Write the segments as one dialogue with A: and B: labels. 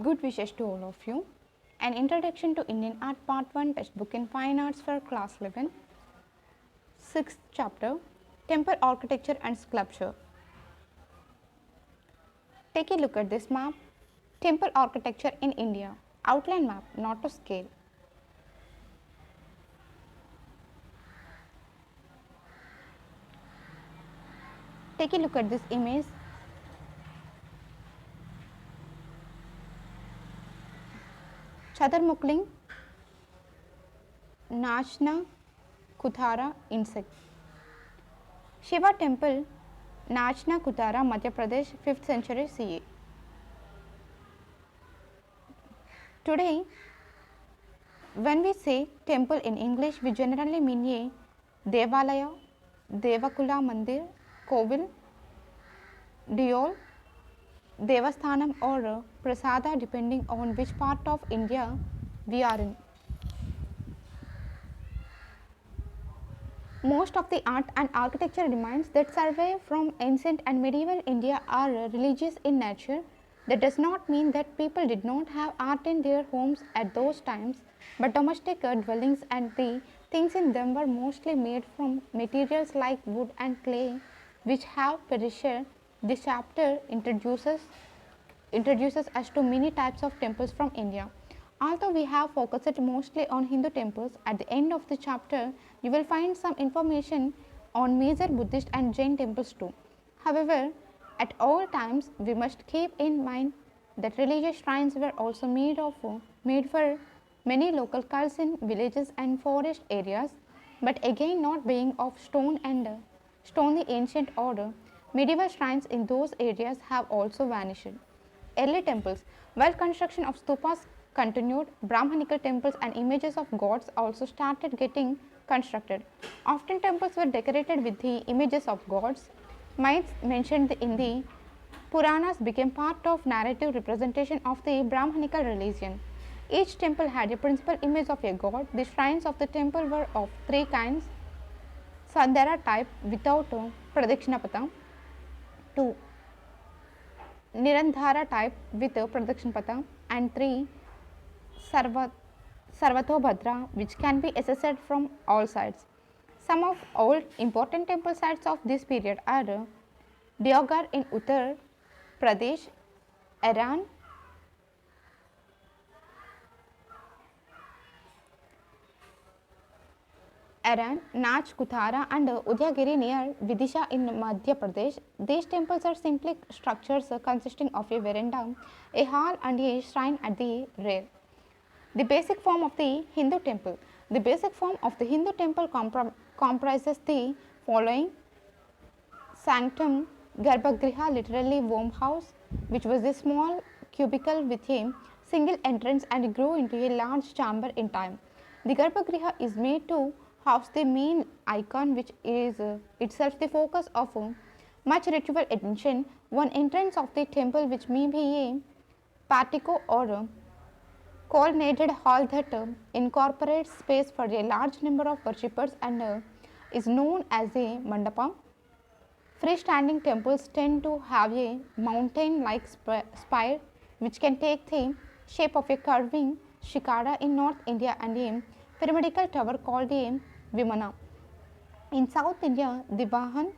A: Good wishes to all of you. An Introduction to Indian Art Part 1 Textbook in Fine Arts for Class 11. 6th chapter Temple Architecture and Sculpture. Take a look at this map. Temple architecture in India. Outline map, not to scale. Take a look at this image. Chadarmukling, Nachna, Kuthara insect. Shiva Temple, Nachna Kuthara, Madhya Pradesh, 5th century CE. Today, when we say temple in English, we generally mean a Devalaya, Devakula Mandir, Kovil, Diol, Devasthanam or Prasada depending on which part of India we are in. Most of the art and architecture remains that survive from ancient and medieval India are religious in nature. That does not mean that people did not have art in their homes at those times, but domestic dwellings and the things in them were mostly made from materials like wood and clay, which have perished. This chapter introduces us to many types of temples from India. Although we have focused mostly on Hindu temples, at the end of the chapter you will find some information on major Buddhist and Jain temples too. However, at all times we must keep in mind that religious shrines were also made for many local cults in villages and forest areas, but again not being of stone and stone the ancient order. Medieval shrines in those areas have also vanished. Early temples. While construction of stupas continued, Brahmanical temples and images of gods also started getting constructed. Often temples were decorated with the images of gods. Myths mentioned in the Puranas became part of narrative representation of the Brahmanical religion. Each temple had a principal image of a god. The shrines of the temple were of three kinds: Sandhara type without Pradakshinapatam, 2. Nirandhara type with Pradakshinapatam, and 3. Sarva, Sarvatobhadra, which can be accessed from all sides. Some of old important temple sites of this period are Deoghar in Uttar Pradesh, Iran, Nach Kuthara and Udayagiri near Vidisha in Madhya Pradesh. These temples are simply structures consisting of a veranda, a hall and a shrine at the rear. The basic form of the Hindu temple. The basic form of the Hindu temple comprises the following: sanctum, Garbhagriha, literally womb house, which was a small cubicle with a single entrance and grew into a large chamber in time. The Garbhagriha is made to house the main icon, which is itself the focus of much ritual attention. One entrance of the temple, which may be a portico or a coordinated hall that incorporates space for a large number of worshippers and is known as a mandapa. Freestanding temples tend to have a mountain-like spire which can take the shape of a curving shikara in North India and a pyramidal tower called a Vimana. In South India, the Vahan,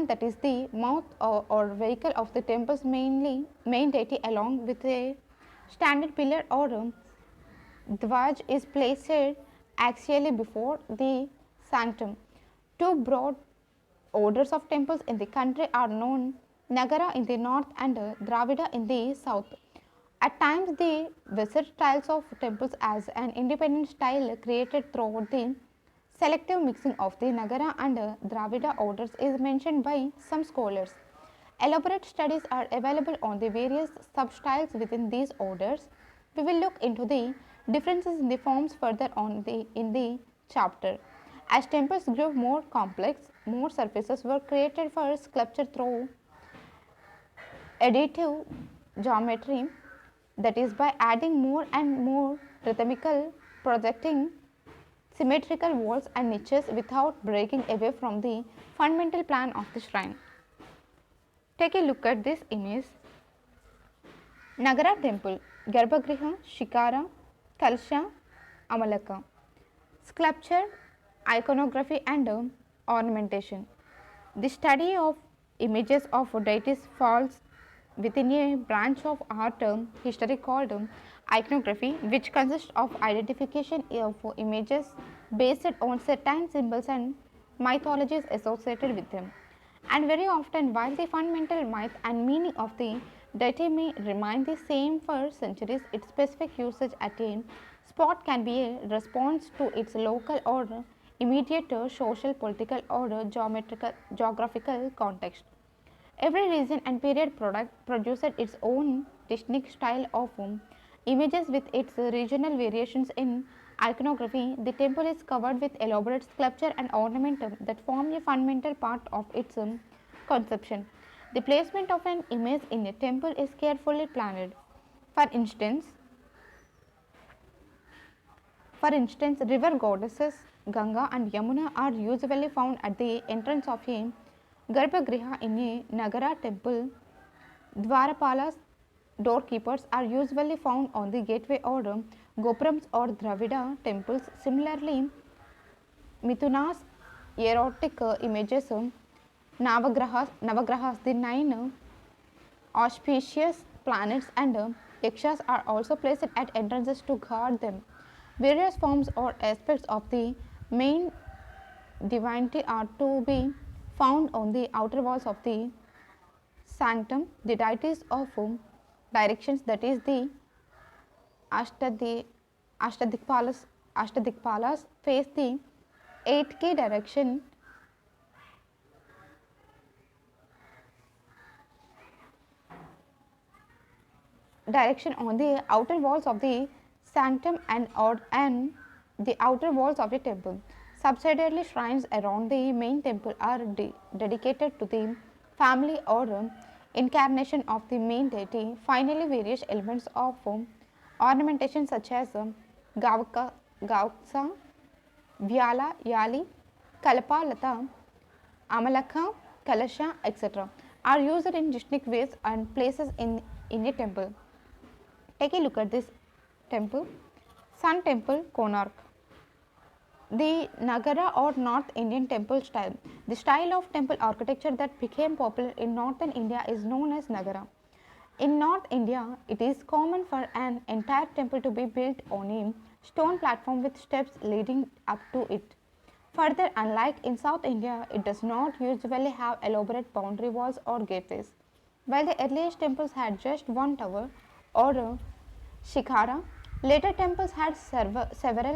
A: that is the mouth or vehicle of the temple's main deity, along with a standard pillar or dvaj, is placed axially before the sanctum. Two broad orders of temples in the country are known: Nagara in the north and Dravida in the south. At times, the visit styles of temples as an independent style created throughout the selective mixing of the Nagara and Dravida orders is mentioned by some scholars. Elaborate studies are available on the various sub-styles within these orders. We will look into the differences in the forms further on in the chapter. As temples grew more complex, more surfaces were created for sculpture through additive geometry, that is, by adding more and more rhythmical projecting symmetrical walls and niches without breaking away from the fundamental plan of the shrine. Take a look at this image. Nagara temple, Garbhagriha, Shikara, Kalsha, Amalaka. Sculpture, iconography and ornamentation. The study of images of deities falls within a branch of art history called iconography, which consists of identification of images based on certain symbols and mythologies associated with them. And very often, while the fundamental myth and meaning of the deity may remain the same for centuries, its specific usage at a spot can be a response to its local or immediate social, political, or geographical context. Every region and period produced its own distinct style of images with its regional variations in iconography. The temple is covered with elaborate sculpture and ornament that form a fundamental part of its conception. The placement of an image in a temple is carefully planned. For instance, river goddesses Ganga and Yamuna are usually found at the entrance of a Garbhagriha in a Nagara temple. Dwarapalas, doorkeepers, are usually found on the gateway or gopurams or Dravida temples. Similarly, Mithuna's erotic images, Navagrahas, the nine auspicious planets, and yakshas are also placed at entrances to guard them. Various forms or aspects of the main divinity are to be found on the outer walls of the sanctum. The deities of directions, that is the Ashtadi, Ashtadikpalas, Ashtadikpalas face the 8 key direction on the outer walls of the sanctum and the outer walls of the temple. Subsidiary shrines around the main temple are dedicated to the family or incarnation of the main deity. Finally, various elements of ornamentation such as Gauksa, Vyala, Yali, Kalpa, Lata, Amalaka, Kalasha, etc. are used in distinct ways and places in a temple. Take a look at this temple. Sun Temple, Konark. The Nagara or North Indian temple style. The style of temple architecture that became popular in northern India is known as Nagara. In North India, it is common for an entire temple to be built on a stone platform with steps leading up to it. Further, unlike in South India, it does not usually have elaborate boundary walls or gateways. While the earliest temples had just one tower or a shikhara, later temples had several.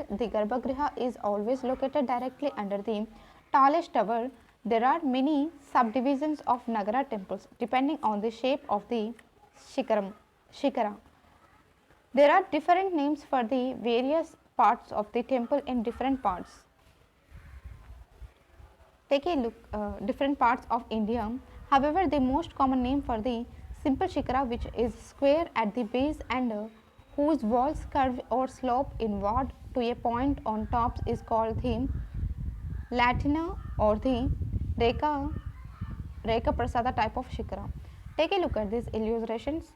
A: The Garbhagriha is always located directly under the tallest tower. There are many subdivisions of Nagara temples depending on the shape of the shikara. There are different names for the various parts of the temple in different parts. Take a look different parts of India. However, the most common name for the simple shikara, which is square at the base and whose walls curve or slope inward to a point on tops, is called the Latina or the Reka Prasada type of shikara. Take a look at these illustrations.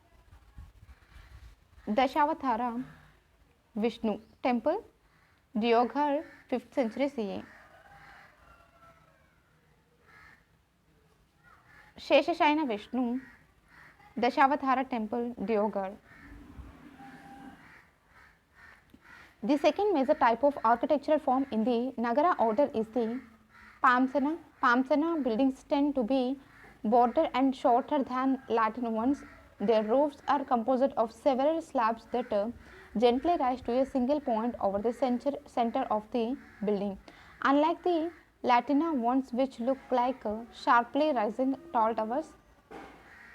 A: Dashavatara Vishnu temple, Deoghar, 5th century CE. Sheshashaina Vishnu, Dashavatara temple, Deoghar. The second major type of architectural form in the Nagara order is the Pamsana. Pamsana buildings tend to be broader and shorter than Latin ones. Their roofs are composed of several slabs that gently rise to a single point over the center of the building. Unlike the Latina ones, which look like sharply rising tall towers,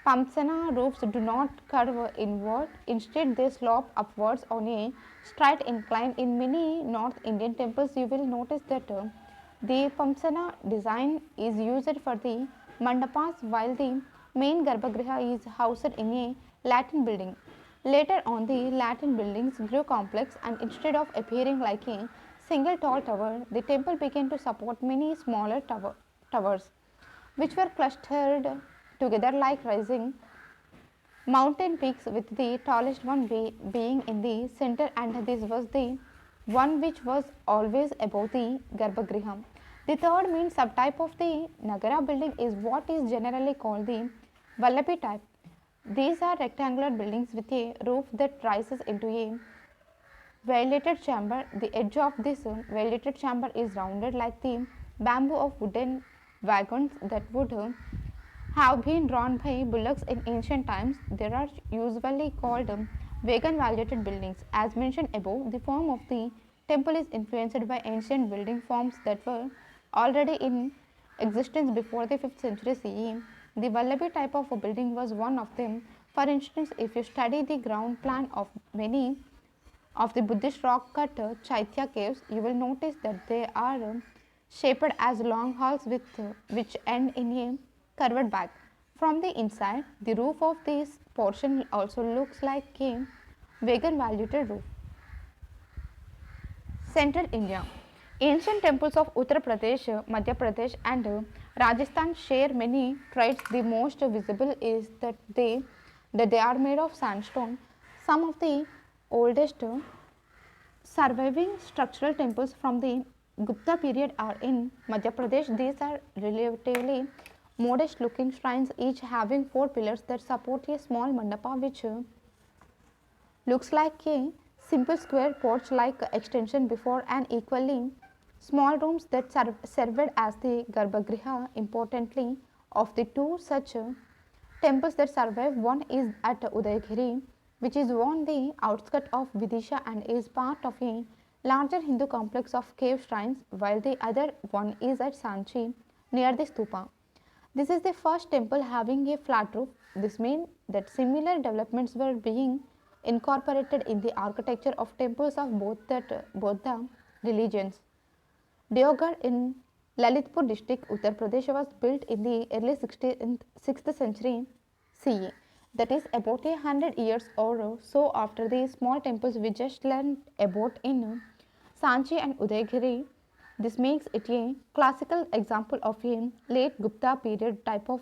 A: Pamsana roofs do not curve inward, instead, they slope upwards on a straight incline. In many North Indian temples, you will notice that the Pamsana design is used for the mandapas, while the main Garbhagriha is housed in a Latin building. Later on, the Latin buildings grew complex, and instead of appearing like a single tall tower, the temple began to support many smaller towers which were clustered together like rising mountain peaks with the tallest one being in the center, and this was the one which was always above the Garbhagriha. The third main subtype of the Nagara building is what is generally called the Vallapi type. These are rectangular buildings with a roof that rises into a ventilated chamber. The edge of this ventilated chamber is rounded like the bamboo of wooden wagons that would have been drawn by bullocks in ancient times. They are usually called wagon valuated buildings. As mentioned above, the form of the temple is influenced by ancient building forms that were already in existence before the 5th century CE. The Vallabhi type of a building was one of them. For instance, if you study the ground plan of many of the Buddhist rock cut Chaitya caves, you will notice that they are shaped as long halls which end in a curved back. From the inside, the roof of this portion also looks like a wagon valued roof. Central India. Ancient temples of Uttar Pradesh, Madhya Pradesh, and Rajasthan share many traits. The most visible is that they are made of sandstone. Some of the oldest surviving structural temples from the Gupta period are in Madhya Pradesh. These are relatively modest looking shrines, each having 4 pillars that support a small mandapa which looks like a simple square porch like extension before an equally small rooms that served as the Garbhagriha. Importantly, of the two such temples that survive, one is at Udayagiri, which is on the outskirts of Vidisha and is part of a larger Hindu complex of cave shrines, while the other one is at Sanchi near the stupa. This is the first temple having a flat roof. This means that similar developments were being incorporated in the architecture of temples of both the religions. Deoghar in Lalitpur district, Uttar Pradesh was built in the early 6th century CE. That is about 100 years or so after the small temples we just learned about in Sanchi and Udayagiri. This makes it a classical example of a late Gupta period type of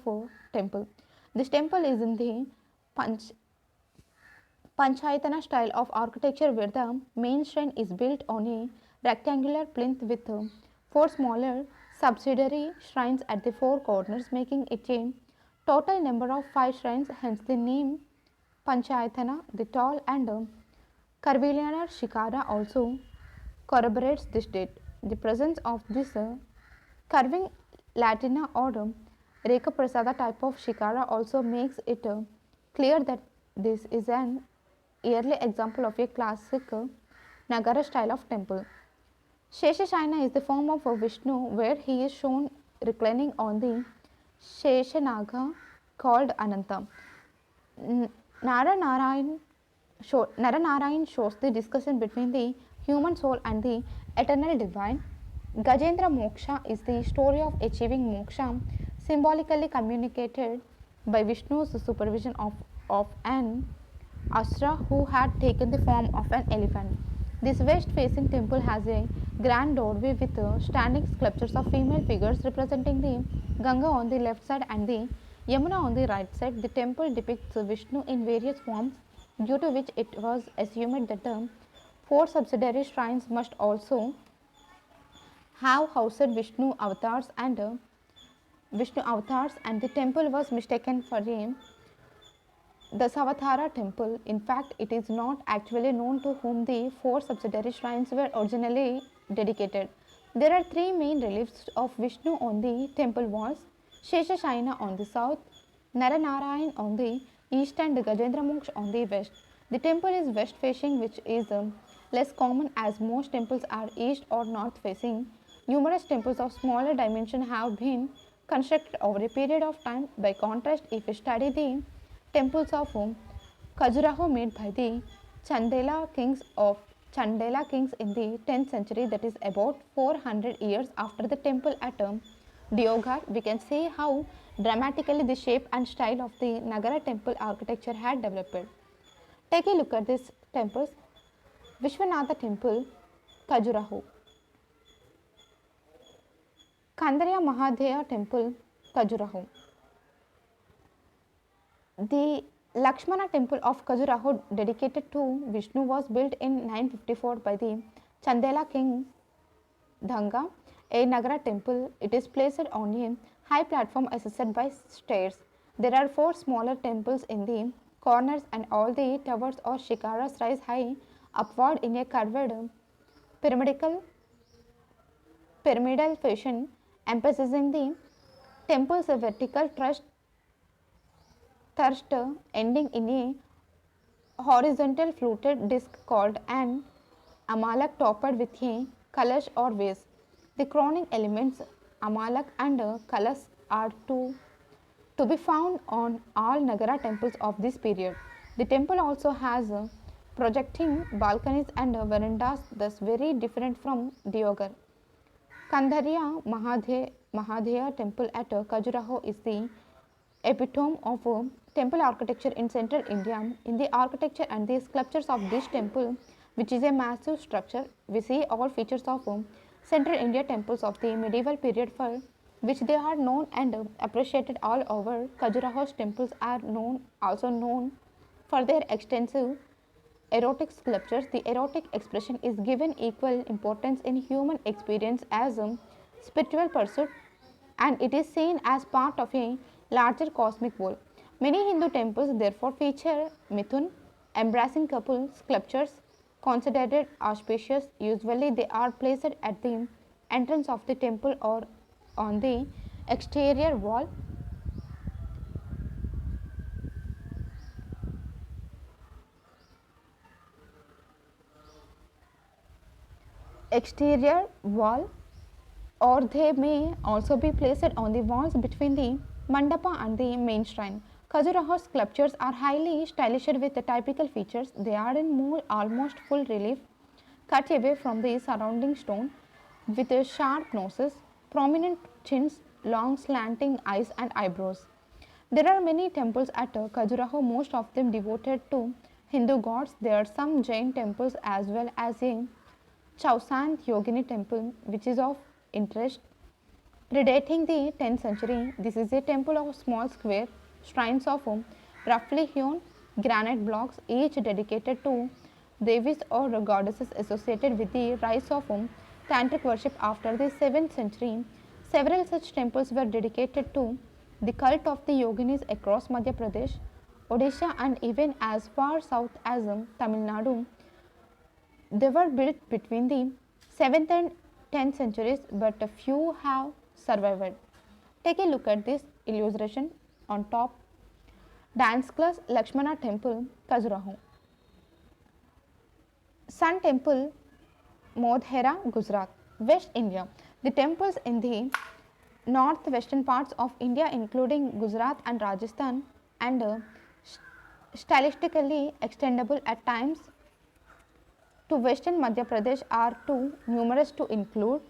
A: temple. This temple is in the Panch Panchayatana style of architecture where the main shrine is built on a rectangular plinth with 4 smaller subsidiary shrines at the 4 corners, making it a total number of 5 shrines, hence the name Panchayatana. The tall and curvilinear shikara also corroborates this date. The presence of this curving Latina or Reka Prasada type of shikara also makes it clear that this is an early example of a classic Nagara style of temple. Sheshashayana is the form of Vishnu where he is shown reclining on the Sheshanaga called Ananta. Naranarayan shows the discussion between the human soul and the eternal divine. Gajendra Moksha is the story of achieving moksha, symbolically communicated by Vishnu's supervision of an Asura who had taken the form of an elephant. This west facing temple has a grand doorway with standing sculptures of female figures representing the Ganga on the left side and the Yamuna on the right side. The temple depicts Vishnu in various forms, due to which it was assumed that the 4 subsidiary shrines must also have housed Vishnu avatars, and the temple was mistaken for a Dasavatara temple. In fact, it is not actually known to whom the 4 subsidiary shrines were originally dedicated. There are 3 main reliefs of Vishnu on the temple walls: Sheshashayana on the south, Naranarayan on the east, and Gajendra Moksha on the west. The temple is west facing, which is less common as most temples are east or north facing. Numerous temples of smaller dimension have been constructed over a period of time. By contrast, if you study the temples of Khajuraho made by the Chandela kings in the 10th century, that is about 400 years after the temple at Deoghar, we can see how dramatically the shape and style of the Nagara temple architecture had developed. Take a look at these temples. Vishwanatha Temple, Khajuraho. Kandarya Mahadeya Temple, Khajuraho. The Lakshmana temple of Khajuraho dedicated to Vishnu was built in 954 by the Chandela king Dhanga, a Nagara temple. It is placed on a high platform assisted by stairs. There are four smaller temples in the corners and all the towers or shikaras rise high upward in a curved pyramidal pyramidal fashion, emphasizing the temple's vertical thrust ending in a horizontal fluted disc called an amalak topped with a kalash or vase. The crowning elements, amalak and kalash, are to be found on all Nagara temples of this period. The temple also has projecting balconies and verandas, thus very different from Diogar. Kandhariya Mahadeya temple at Khajuraho is the epitome of temple architecture in central India. In the architecture and the sculptures of this temple, which is a massive structure, we see all features of central India temples of the medieval period for which they are known and appreciated all over. Khajuraho's temples are also known for their extensive erotic sculptures. The erotic expression is given equal importance in human experience as a spiritual pursuit, and it is seen as part of a larger cosmic whole. Many Hindu temples therefore feature Mithun, embracing couple sculptures considered auspicious. Usually they are placed at the entrance of the temple or on the exterior wall. Exterior wall, or they may also be placed on the walls between the mandapa and the main shrine. Khajuraho's sculptures are highly stylish with the typical features. They are in more almost full relief, cut away from the surrounding stone, with sharp noses, prominent chins, long slanting eyes and eyebrows. There are many temples at Khajuraho, most of them devoted to Hindu gods. There are some Jain temples as well as a Chausant Yogini temple, which is of interest. Predating the 10th century, this is a temple of small square shrines of roughly hewn granite blocks, each dedicated to devis or goddesses associated with the rise of tantric worship after the 7th century. Several such temples were dedicated to the cult of the yoginis across Madhya Pradesh, Odisha, and even as far south as Tamil Nadu. They were built between the 7th and 10th centuries, but a few have survived. Take a look at this illustration on top. Dance class Lakshmana Temple, Khajuraho. Sun Temple, Modhera, Gujarat, West India. The temples in the northwestern parts of India, including Gujarat and Rajasthan, and stylistically extendable at times to western Madhya Pradesh, are too numerous to include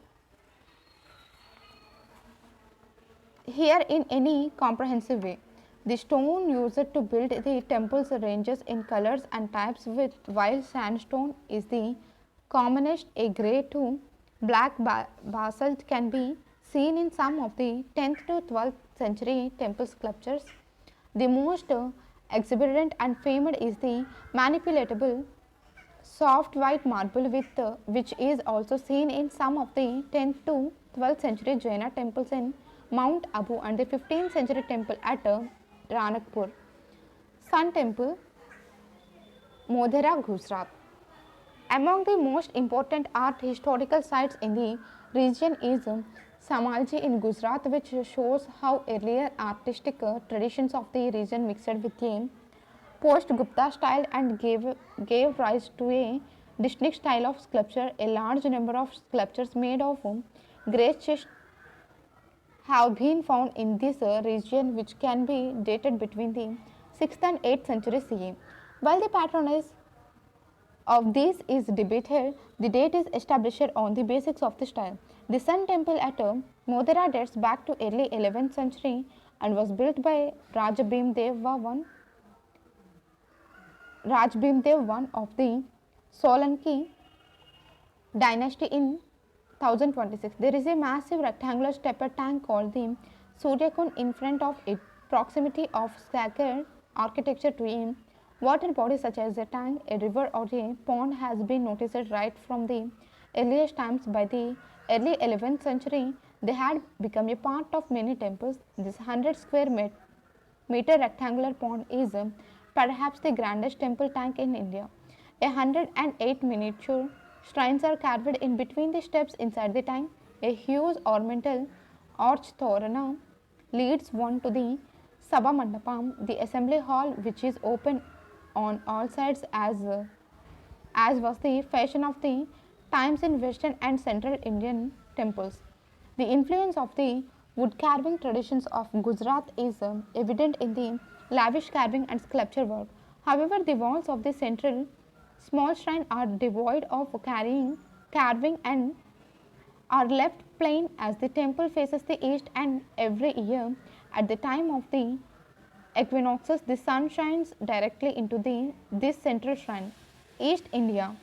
A: here in any comprehensive way. The stone used to build the temples ranges in colors and types, with while sandstone is the commonest, a grey to black basalt can be seen in some of the 10th to 12th century temple sculptures. The most exuberant and famed is the manipulatable soft white marble, which is also seen in some of the 10th to 12th century Jaina temples in Mount Abu and the 15th century temple at Ranakpur. Sun Temple, Modhera, Gujarat. Among the most important art historical sites in the region is Samalji in Gujarat, which shows how earlier artistic traditions of the region mixed with the post-Gupta style and gave rise to a distinct style of sculpture. A large number of sculptures made of great schist have been found in this region, which can be dated between the 6th and 8th century CE. While the patronage of these is debated, the date is established on the basics of the style. The Sun Temple at Modhera dates back to early 11th century and was built by Raja Bhimdev I of the Solanki dynasty in 1026. There is a massive rectangular stepper tank called the Suryakund in front of it. Proximity of sacred architecture to a water body such as a tank, a river, or a pond has been noticed right from the earliest times. By the early 11th century, they had become a part of many temples. This 100 square meter rectangular pond is perhaps the grandest temple tank in India. 108 miniature shrines are carved in between the steps inside the tank. A huge ornamental arch torana leads one to the Sabha Mandapam, the assembly hall, which is open on all sides as was the fashion of the times in Western and Central Indian temples. The influence of the wood carving traditions of Gujarat is evident in the lavish carving and sculpture work. However, the walls of the central small shrine are devoid of carving and are left plain as the temple faces the east, and every year at the time of the equinoxes the sun shines directly into this central shrine. East India.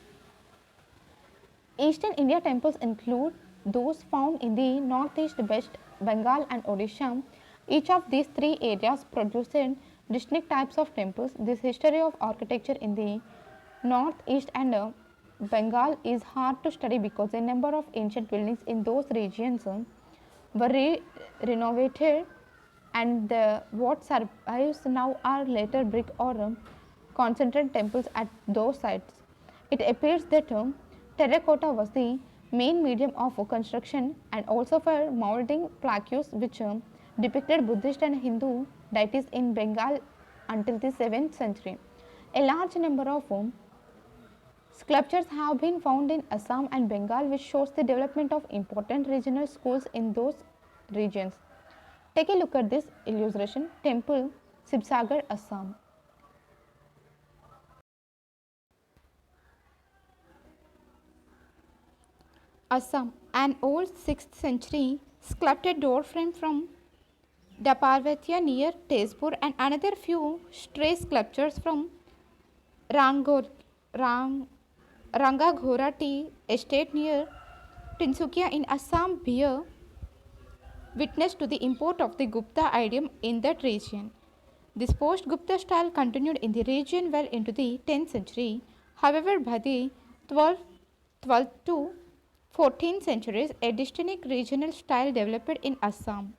A: Eastern India temples include those found in the northeast, West Bengal, and Odisha. Each of these three areas produced distinct types of temples. This history of architecture in the northeast and Bengal is hard to study because a number of ancient buildings in those regions were renovated, and what survives now are later brick or concentrated temples at those sites. It appears that terracotta was the main medium of construction and also for molding plaques which depicted Buddhist and Hindu deities in Bengal until the 7th century. A large number of sculptures have been found in Assam and Bengal, which shows the development of important regional schools in those regions. Take a look at this illustration. Temple Sibsagar, Assam. Assam, an old 6th century sculpted door frame from Daparvatya near Tezpur, and another few stray sculptures from Rangor, Rang, Rangaghora tea estate near Tinsukia in Assam bear witness to the import of the Gupta idiom in that region. This post-Gupta style continued in the region well into the 10th century. However, by the 12th to 14th centuries, a distinct regional style developed in Assam.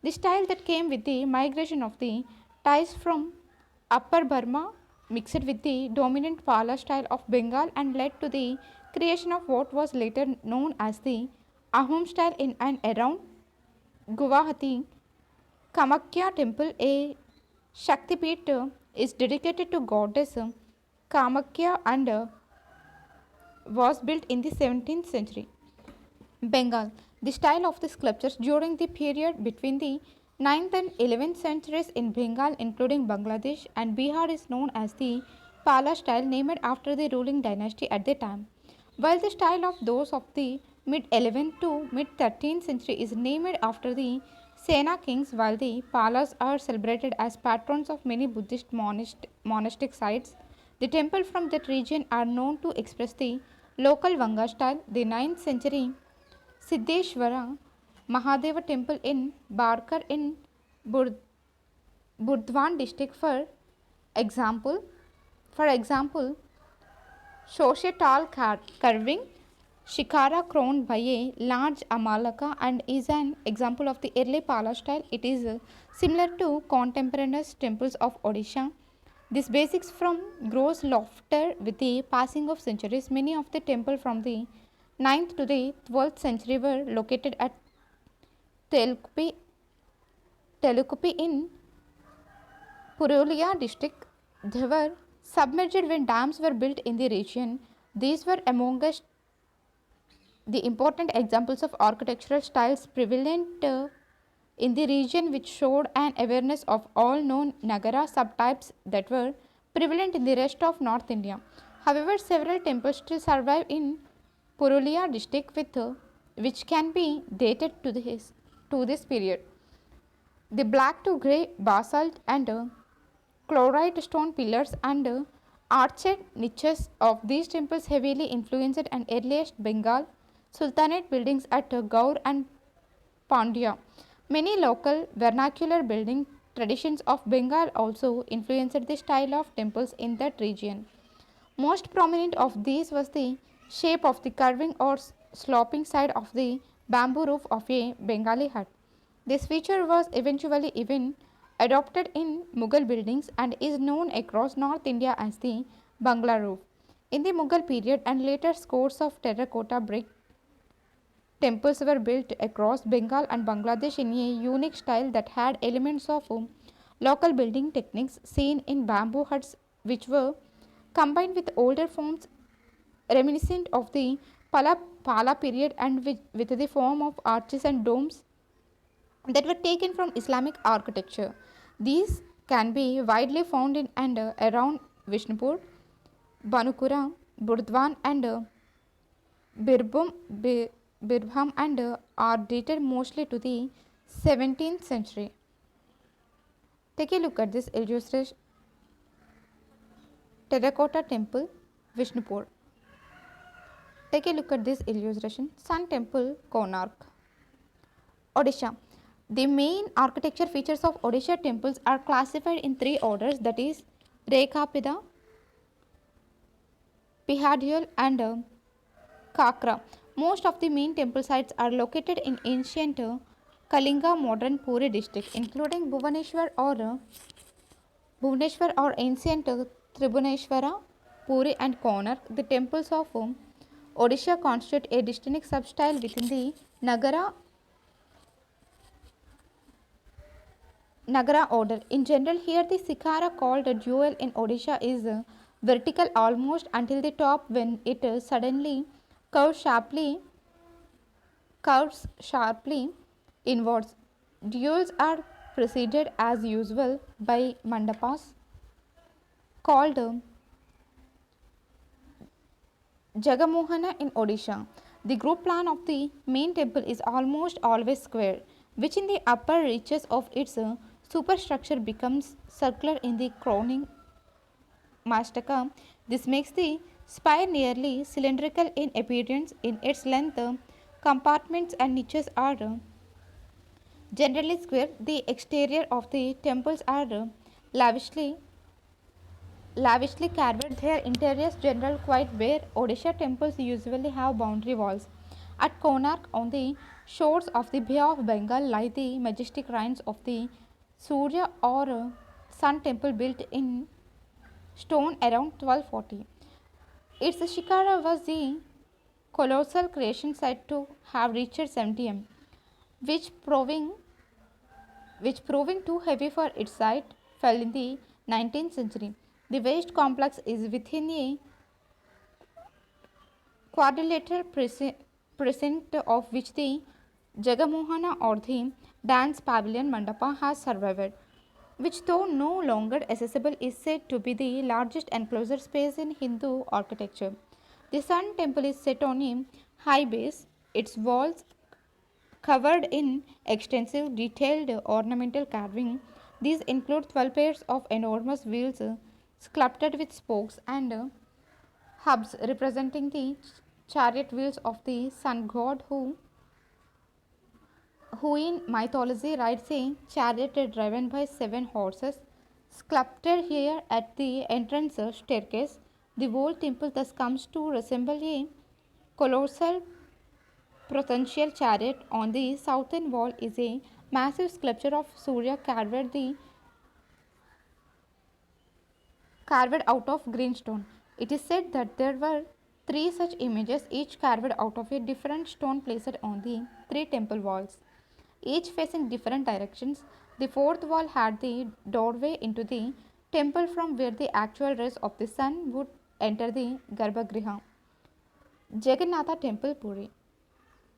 A: The style that came with the migration of the Thais from Upper Burma mixed with the dominant Pala style of Bengal and led to the creation of what was later known as the Ahom style in and around Guwahati. Kamakya temple, a Shaktipeeth, is dedicated to goddess Kamakya and was built in the 17th century. Bengal. The style of the sculptures during the period between the 9th and 11th centuries in Bengal, including Bangladesh and Bihar, is known as the Pala style, named after the ruling dynasty at the time, while the style of those of the mid 11th to mid 13th century is named after the Sena kings, while the Palas are celebrated as patrons of many Buddhist monastic sites. The temples from that region are known to express the local Vanga style. The 9th century Siddheshwara Mahadeva temple in Barkar in Burdwan district example, for example, Shoshetal carving, Shikara crowned by a large Amalaka, and is an example of the early Pala style. It is similar to contemporaneous temples of Odisha. This basics from grows lofter with the passing of centuries. Many of the temples from the 9th to the 12th century were located at Telukupi in Purulia district. They were submerged when dams were built in the region. These were amongst the important examples of architectural styles prevalent in the region, which showed an awareness of all known Nagara subtypes that were prevalent in the rest of North India. However, several temples still survive in Purulia district which can be dated to this period. The black to grey basalt and chlorite stone pillars and arched niches of these temples heavily influenced an earliest Bengal Sultanate buildings at Gaur and Pandya. Many local vernacular building traditions of Bengal also influenced the style of temples in that region. Most prominent of these was the shape of the curving or sloping side of the bamboo roof of a Bengali hut. This feature was eventually even adopted in Mughal buildings and is known across North India as the Bangla roof. In the Mughal period and later scores of terracotta brick temples were built across Bengal and Bangladesh in a unique style that had elements of local building techniques seen in bamboo huts, which were combined with older forms reminiscent of the Pala period and with the form of arches and domes that were taken from Islamic architecture. These can be widely found in and around Vishnupur, Banukura, Burdwan, and Birbhum, Birbham, and are dated mostly to the 17th century. Take a look at this illustration. Terracotta Temple, Vishnupur. Take a look at this illustration. Sun Temple, Konark. Odisha. The main architecture features of Odisha temples are classified in three orders, that is Rekhapida, Pihadial, and Kakra. Most of the main temple sites are located in ancient Kalinga modern Puri district, including Bhubaneswar or ancient Tribuneshwara, Puri, and Konark. The temples of Odisha constitute a distinct substyle within the Nagara order. In general, here the Sikara called a jewel in Odisha is vertical almost until the top when it suddenly curves sharply curves sharply inwards. Jewels are preceded as usual by mandapas called Jagamohana in Odisha. The group plan of the main temple is almost always square, which in the upper reaches of its superstructure becomes circular in the crowning mastaka. This makes the spire nearly cylindrical in appearance. In its length, compartments and niches are generally square. The exterior of the temples are lavishly lavishly carved, their interiors general quite bare. Odisha temples usually have boundary walls. At Konark, on the shores of the Bay of Bengal, lie the majestic shrines of the Surya or Sun temple built in stone around 1240. Its Shikara was the colossal creation said to have reached 70 m, which proving proving too heavy for its height fell in the 19th century. The waste complex is within a quadrilateral precinct of which the Jagamohana or the dance pavilion mandapa has survived, which though no longer accessible is said to be the largest enclosure space in Hindu architecture. The Sun temple is set on a high base, its walls covered in extensive detailed ornamental carving. These include 12 pairs of enormous wheels sculpted with spokes and hubs representing the chariot wheels of the sun god who in mythology rides a chariot driven by 7 horses. Sculpted here at the entrance staircase, the whole temple thus comes to resemble a colossal Potential chariot on the southern wall is a massive sculpture of Surya carved out of green stone. It is said that there were three such images, each carved out of a different stone placed on the three temple walls, each facing different directions. The fourth wall had the doorway into the temple from where the actual rays of the sun would enter the Garbhagriha. Jagannatha Temple, Puri.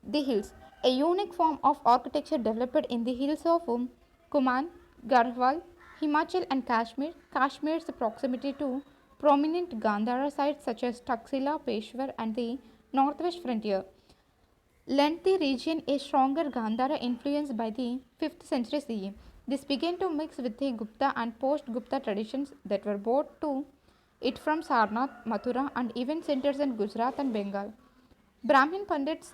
A: The hills, a unique form of architecture developed in the hills of Kumaon, Garhwal, Himachal and Kashmir. Kashmir's proximity to prominent Gandhara sites such as Taxila, Peshawar and the northwest frontier lent the region a stronger Gandhara influence by the 5th century CE. This began to mix with the Gupta and post-Gupta traditions that were brought to it from Sarnath, Mathura and even centers in Gujarat and Bengal. Brahmin Pandits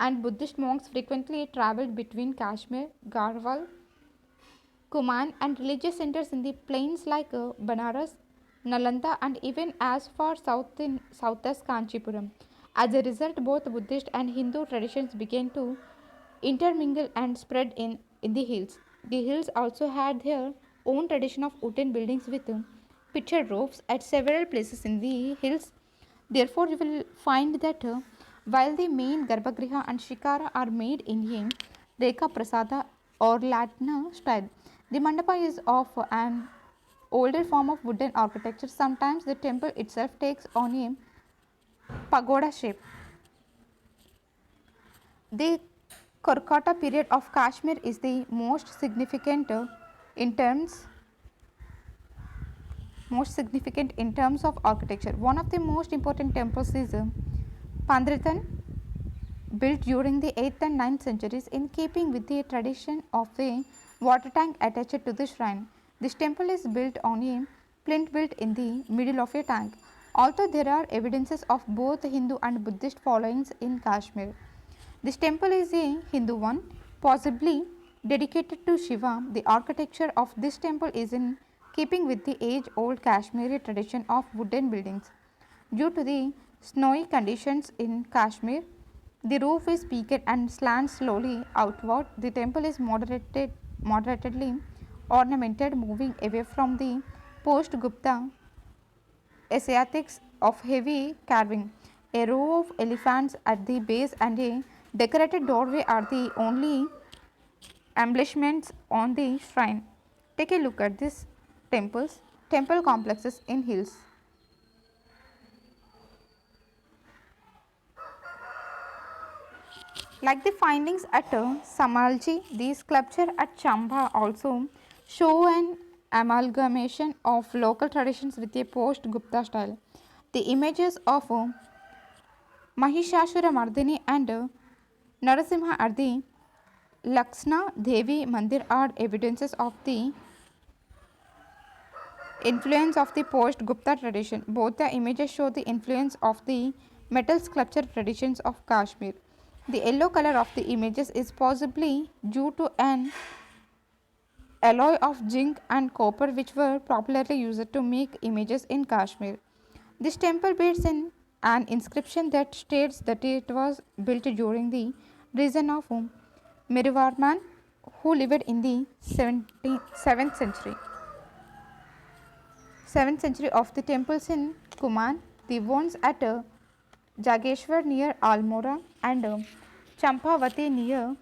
A: and Buddhist monks frequently traveled between Kashmir, Garhwal, Kuman, and religious centers in the plains like Banaras, Nalanda, and even as far south as Kanchipuram. As a result, both Buddhist and Hindu traditions began to intermingle and spread in the hills. The hills also had their own tradition of wooden buildings with pitched roofs at several places in the hills. Therefore, you will find that while the main Garbhagriha and Shikara are made in a Rekha Prasada or Latina style, the mandapa is of an older form of wooden architecture. Sometimes the temple itself takes on a pagoda shape. The Kolkata period of Kashmir is the in terms most significant in terms of architecture. One of the most important temples is Pandritan, built during the 8th and 9th centuries in keeping with the tradition of the water tank attached to the shrine. This temple is built on a plinth built in the middle of a tank. Although there are evidences of both Hindu and Buddhist followings in Kashmir, this temple is a Hindu one, possibly dedicated to Shiva. The architecture of this temple is in keeping with the age old Kashmiri tradition of wooden buildings. Due to the snowy conditions in Kashmir, the roof is peaked and slants slowly outward. The temple is moderately ornamented, moving away from the post Gupta aesthetics of heavy carving. A row of elephants at the base and a decorated doorway are the only embellishments on the shrine. Take a look at these temple complexes in hills. Like the findings at Samalji, the sculpture at Chamba also show an amalgamation of local traditions with a post Gupta style. The images of Mahishasura Mardini and Narasimha at the Laksna Devi Mandir are evidences of the influence of the post Gupta tradition. Both the images show the influence of the metal sculpture traditions of Kashmir. The yellow color of the images is possibly due to an alloy of zinc and copper which were popularly used to make images in Kashmir. This temple bears in an inscription that states that it was built during the reign of Mirivarman, who lived in the 7th century. 7th century of the temples in Kuman, the ones at Jageshwar near Almora and Champavati near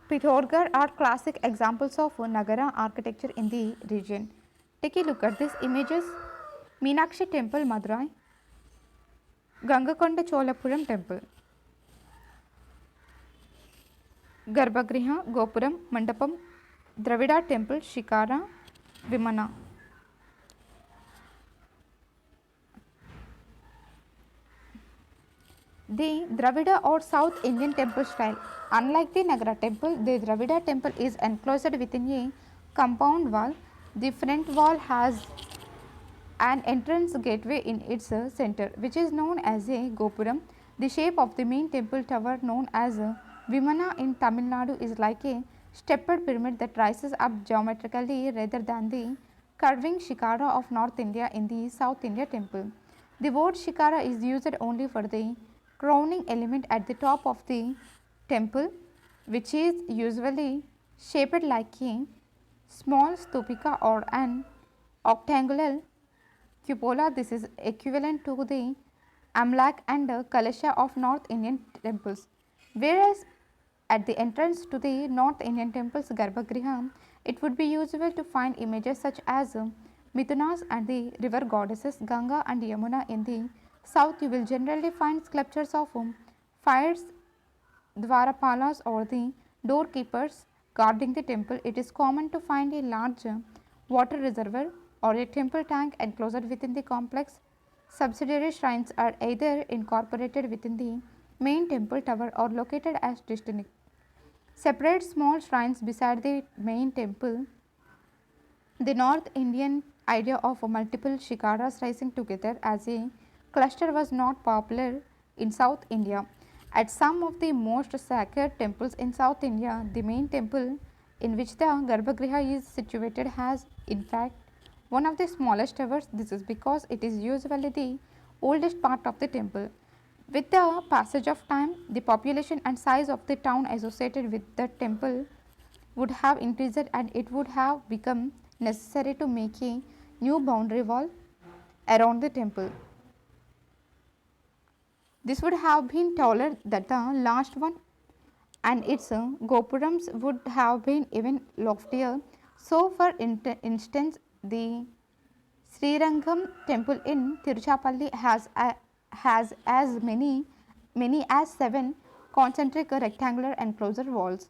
A: Pithogarh are classic examples of Nagara architecture in the region. Take a look at these images. Meenakshi Temple, Madurai, Gangakonda Cholapuram Temple, Garbhagriha, Gopuram, Mandapam, Dravida Temple, Shikara, Vimana. The Dravida or South Indian temple style. Unlike the Nagara temple, the Dravida temple is enclosed within a compound wall. The front wall has an entrance gateway in its center, which is known as a Gopuram. The shape of the main temple tower, known as Vimana in Tamil Nadu, is like a stepped pyramid that rises up geometrically rather than the curving shikara of North India in the South India temple. The word shikara is used only for the crowning element at the top of the temple, which is usually shaped like a small stupika or an octagonal cupola. This is equivalent to the Amlak and Kalasha of North Indian temples. Whereas at the entrance to the North Indian temples Garbhagriha, it would be usual to find images such as Mithunas and the river goddesses Ganga and Yamuna. In the south, you will generally find sculptures of fires, Dwarapalas, or the doorkeepers guarding the temple. It is common to find a large water reservoir or a temple tank enclosed within the complex. Subsidiary shrines are either incorporated within the main temple tower or located as distinct separate small shrines beside the main temple. The North Indian idea of multiple shikaras rising together as a cluster was not popular in South India, At some of the most sacred temples in South India, the main temple in which the Garbhagriha is situated has, in fact, one of the smallest towers. This is because it is usually the oldest part of the temple. With the passage of time, the population and size of the town associated with the temple would have increased and it would have become necessary to make a new boundary wall around the temple. This would have been taller than the last one and its gopurams would have been even loftier. So, for instance, the Srirangam temple in Tiruchirappalli has as many as 7 concentric rectangular enclosure walls,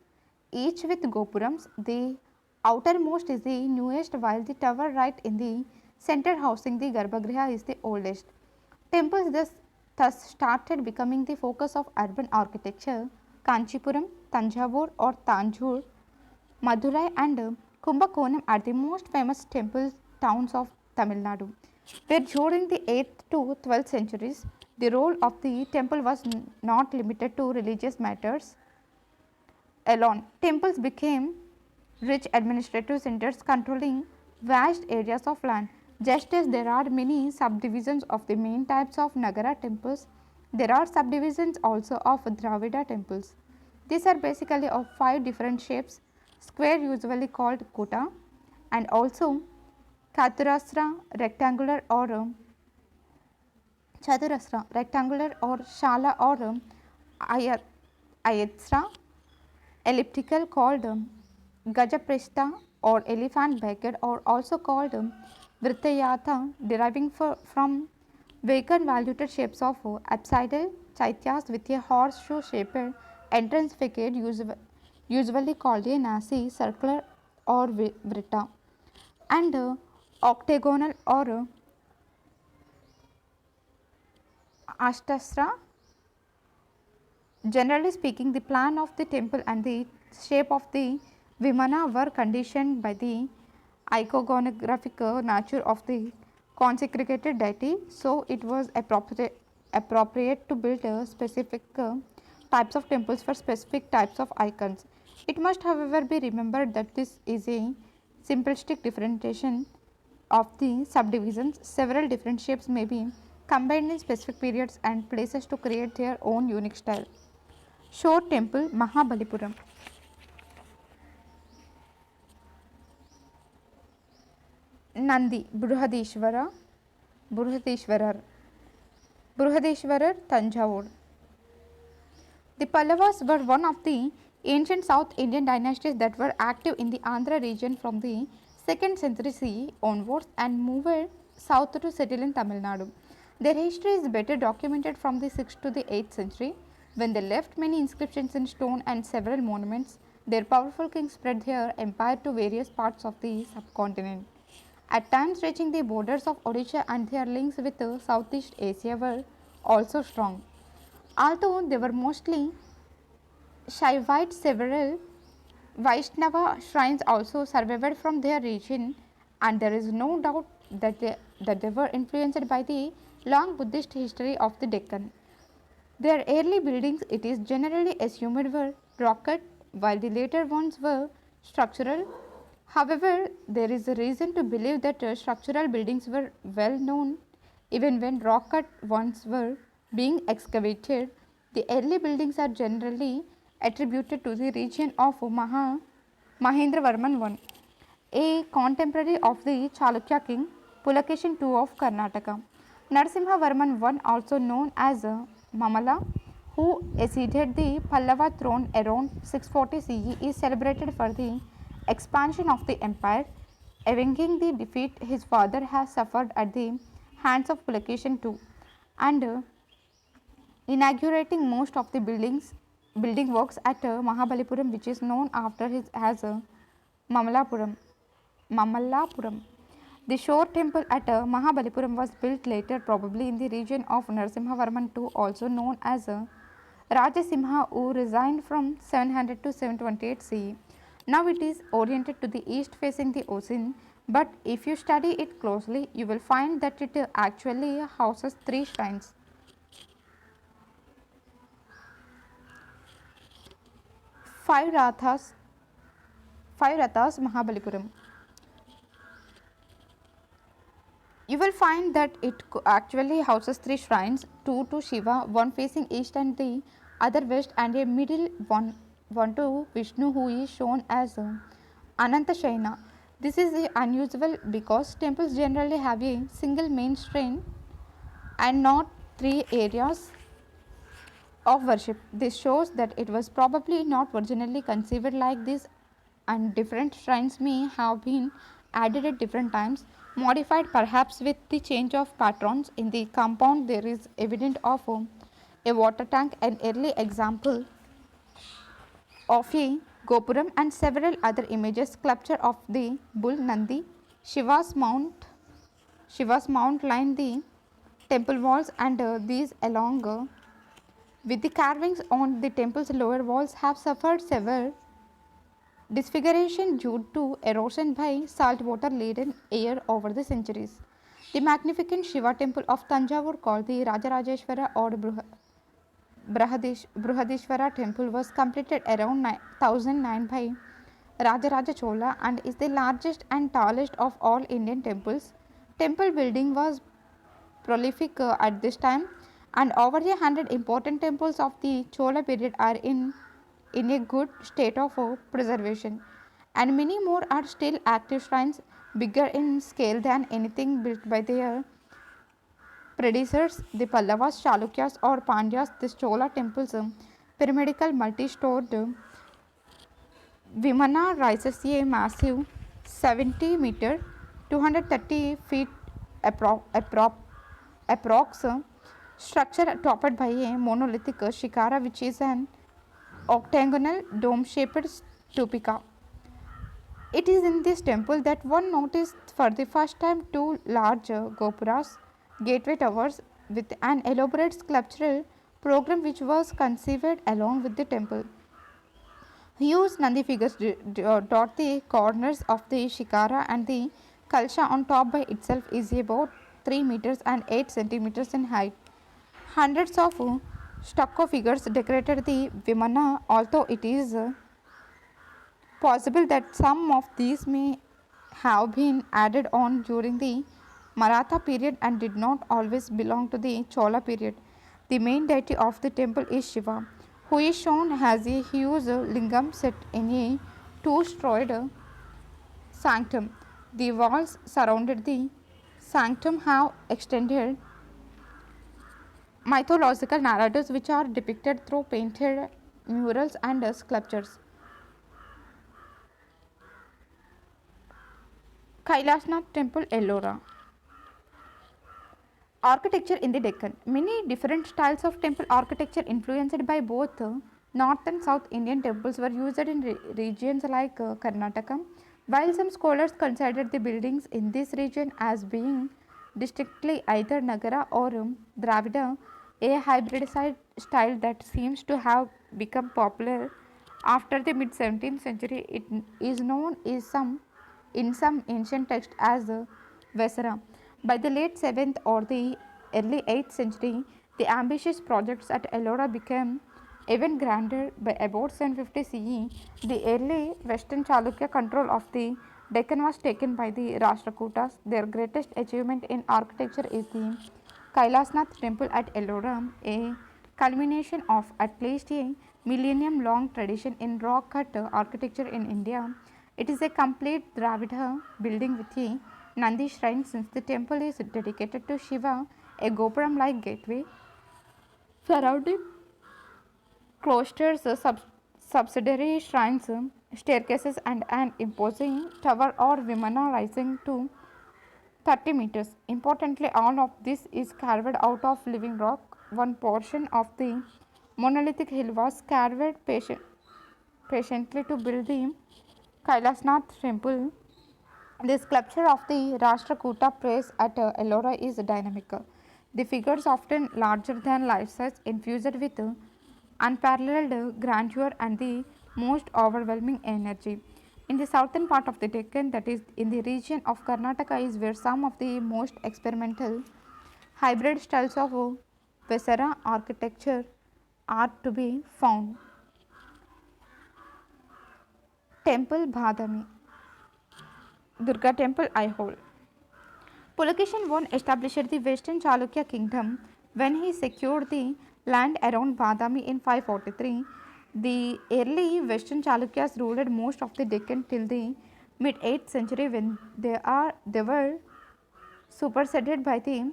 A: each with gopurams. The outermost is the newest, while the tower right in the center housing the Garbhagriha is the oldest. Temples thus started becoming the focus of urban architecture. Kanchipuram, Tanjavur or Tanjore, Madurai and Kumbakonam are the most famous temple towns of Tamil Nadu, where during the 8th to 12th centuries the role of the temple was not limited to religious matters alone. Temples became rich administrative centers controlling vast areas of land. Just as there are many subdivisions of the main types of Nagara temples, there are subdivisions also of Dravida temples. These are basically of 5 different shapes: square usually called kota, and also chaturasra rectangular or shala or ayatsra, elliptical called gajapristha or elephant backed, or also called vrittayatha, deriving from vacant valued shapes of apsidal chaityas with a horseshoe shaped entrance facade, usually called a nasi, circular or vritta, and octagonal or ashtasra. Generally speaking, the plan of the temple and the shape of the vimana were conditioned by the iconographic nature of the consecrated deity. So, it was appropriate to build specific types of temples for specific types of icons. It must, however, be remembered that this is a simplistic differentiation of the subdivisions. Several different shapes may be combined in specific periods and places to create their own unique style. Shore Temple, Mahabalipuram. Nandi, Burhadeshwarar, Tanjavur. The Pallavas were one of the ancient South Indian dynasties that were active in the Andhra region from the 2nd century CE onwards and moved south to settle in Tamil Nadu. Their history is better documented from the 6th to the 8th century, when they left many inscriptions in stone and several monuments. Their powerful king spread their empire to various parts of the subcontinent, at times reaching the borders of Odisha, and their links with Southeast Asia were also strong. Although they were mostly Shaivite, several Vaishnava shrines also survived from their region, and there is no doubt that they were influenced by the long Buddhist history of the Deccan. Their early buildings, it is generally assumed, were rock cut, while the later ones were structural. However, there is a reason to believe that structural buildings were well known even when rock cut ones were being excavated. The early buildings are generally attributed to the region of Mahendravarman I, a contemporary of the Chalukya king Pulakeshin II of Karnataka. Narasimhavarman I, also known as Mamala, who acceded the Pallava throne around 640 CE, is celebrated for the expansion of the empire, avenging the defeat his father has suffered at the hands of Pulakeshin II, and inaugurating most of the building works at Mahabalipuram, which is known after his as Mamalapuram. Mamallapuram. The shore temple at Mahabalipuram was built later, probably in the region of Narasimhavarman II, also known as Rajasimha, who resigned from 700 to 728 CE. Now it is oriented to the east facing the ocean, but if you study it closely, you will find that it actually houses 3 shrines. Five Rathas, Five Rathas, Mahabalipuram. You will find that it actually houses three shrines, two to Shiva, one facing east and the other west, and a middle one to Vishnu, who is shown as Ananta Shaina. This is unusual because temples generally have a single main shrine and not three areas of worship. This shows that it was probably not originally conceived like this, and different shrines may have been added at different times, modified perhaps with the change of patrons. In the compound, there is evidence of a water tank, an early example of a gopuram, and several other images, sculpture of the bull Nandi. Shiva's mount line the temple walls, and these along with the carvings on the temple's lower walls have suffered severe disfiguration due to erosion by saltwater laden air over the centuries. The magnificent Shiva temple of Tanjavur, called the Rajarajeshwara or Brihadishwara temple, was completed around 1009 by Rajaraja Chola and is the largest and tallest of all Indian temples. Temple building was prolific at this time, and over 100 important temples of the Chola period are in a good state of preservation, and many more are still active shrines, bigger in scale than anything built by their predecessors, the Pallavas, Chalukyas, or Pandyas. The Chola temples, pyramidical multi-stored Vimana rises a massive 70-meter, 230 feet approx structure topped by a monolithic shikara, which is an octagonal dome-shaped stupica. It is in this temple that one noticed for the first time two large gopuras, gateway towers, with an elaborate sculptural program which was conceived along with the temple. Huge Nandi figures dot the corners of the shikara, and the kalsha on top by itself is about 3 meters and 8 centimeters in height. Hundreds of stucco figures decorated the Vimana, although it is possible that some of these may have been added on during the Maratha period and did not always belong to the Chola period. The main deity of the temple is Shiva, who is shown as a huge lingam set in a two-storied sanctum. The walls surrounded the sanctum have extended mythological narratives which are depicted through painted murals and sculptures. Kailasnath Temple, Ellora. Architecture in the Deccan. Many different styles of temple architecture influenced by both North and South Indian temples were used in regions like Karnataka, while some scholars considered the buildings in this region as being distinctly either Nagara or Dravida, a hybrid style that seems to have become popular after the mid 17th century. It is known in some ancient texts as Vesara. By the late 7th or the early 8th century, the ambitious projects at Ellora became even grander. By about 750 CE, the early Western Chalukya control of the Deccan was taken by the Rashtrakutas. Their greatest achievement in architecture is the Kailasnath temple at Ellora, a culmination of at least a millennium long tradition in rock cut architecture in India. It is a complete Dravida building with a Nandi shrine. Since the temple is dedicated to Shiva, a gopuram like gateway surrounding cloisters, subsidiary shrines, staircases, and an imposing tower or Vimana rising to 30 meters. Importantly, all of this is carved out of living rock. One portion of the monolithic hill was carved patiently to build the Kailasnath temple. The sculpture of the Rashtrakuta praise at Ellora is dynamic. The figures, often larger than life size, infused with unparalleled grandeur and the most overwhelming energy. In the southern part of the Deccan, that is in the region of Karnataka, is where some of the most experimental hybrid styles of Vesara architecture are to be found. Temple Bhadami, Durga Temple Aihole. Pulakeshin I established the Western Chalukya kingdom when he secured the land around Badami in 543. The early Western Chalukyas ruled most of the Deccan till the mid 8th century when they were superseded by the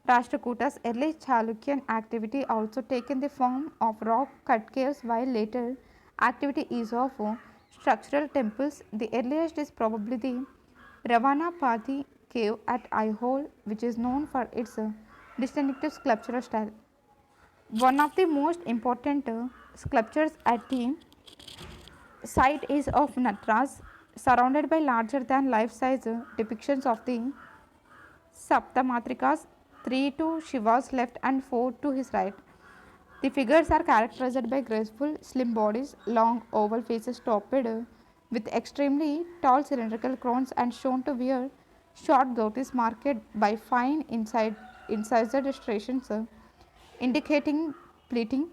A: Rashtrakutas. Early Chalukyan activity also taken the form of rock cut caves while later activity is of structural temples. The earliest is probably the Ravanapati cave at Aihole, which is known for its distinctive sculptural style. One of the most important sculptures at the site is of Natras, surrounded by larger than life size depictions of the Saptamatrikas, 3 to Shiva's left and 4 to his right. The figures are characterized by graceful, slim bodies, long oval faces topped with extremely tall cylindrical crowns and shown to wear short dhotis marked by fine incised striations indicating pleating.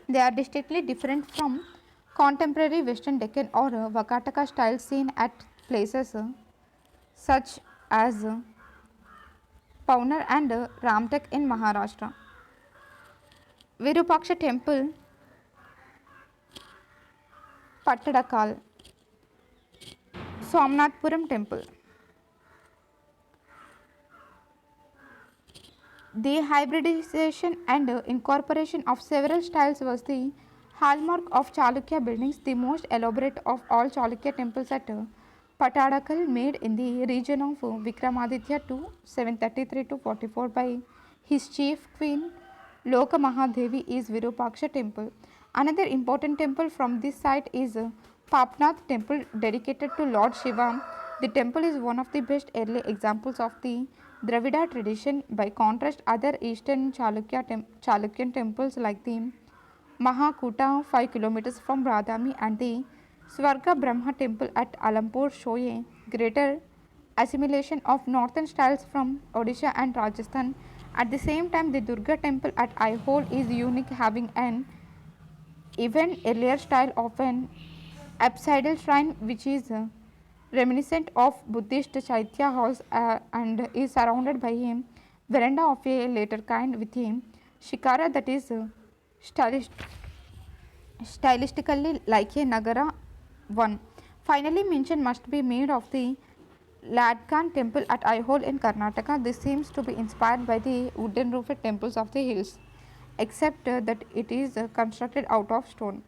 A: They are distinctly different from contemporary Western Deccan or Vakataka style seen at places such as Paunar and Ramtek in Maharashtra. Virupaksha Temple, Pattadakal, Somnathpuram Temple. The hybridization and incorporation of several styles was the hallmark of Chalukya buildings. The most elaborate of all Chalukya temples at Patadakal, made in the region of Vikramaditya to 733 to 44 by his chief queen Lokamahadevi, is Virupaksha temple. Another important temple from this site is Papnath temple dedicated to Lord Shiva. The temple is one of the best early examples of the Dravida tradition. By contrast, other eastern Chalukyan temples like the Mahakuta 5 kilometers from Radhami and the Swarga Brahma temple at Alampur show a greater assimilation of northern styles from Odisha and Rajasthan. At the same time, the Durga temple at Aihole is unique, having an even earlier style of an apsidal shrine which is reminiscent of Buddhist Chaitya halls and is surrounded by a veranda of a later kind with a shikara that is stylistically like a Nagara one. Finally, mention must be made of the Ladkan temple at Aihole in Karnataka. This seems to be inspired by the wooden roofed temples of the hills, except that it is constructed out of stone.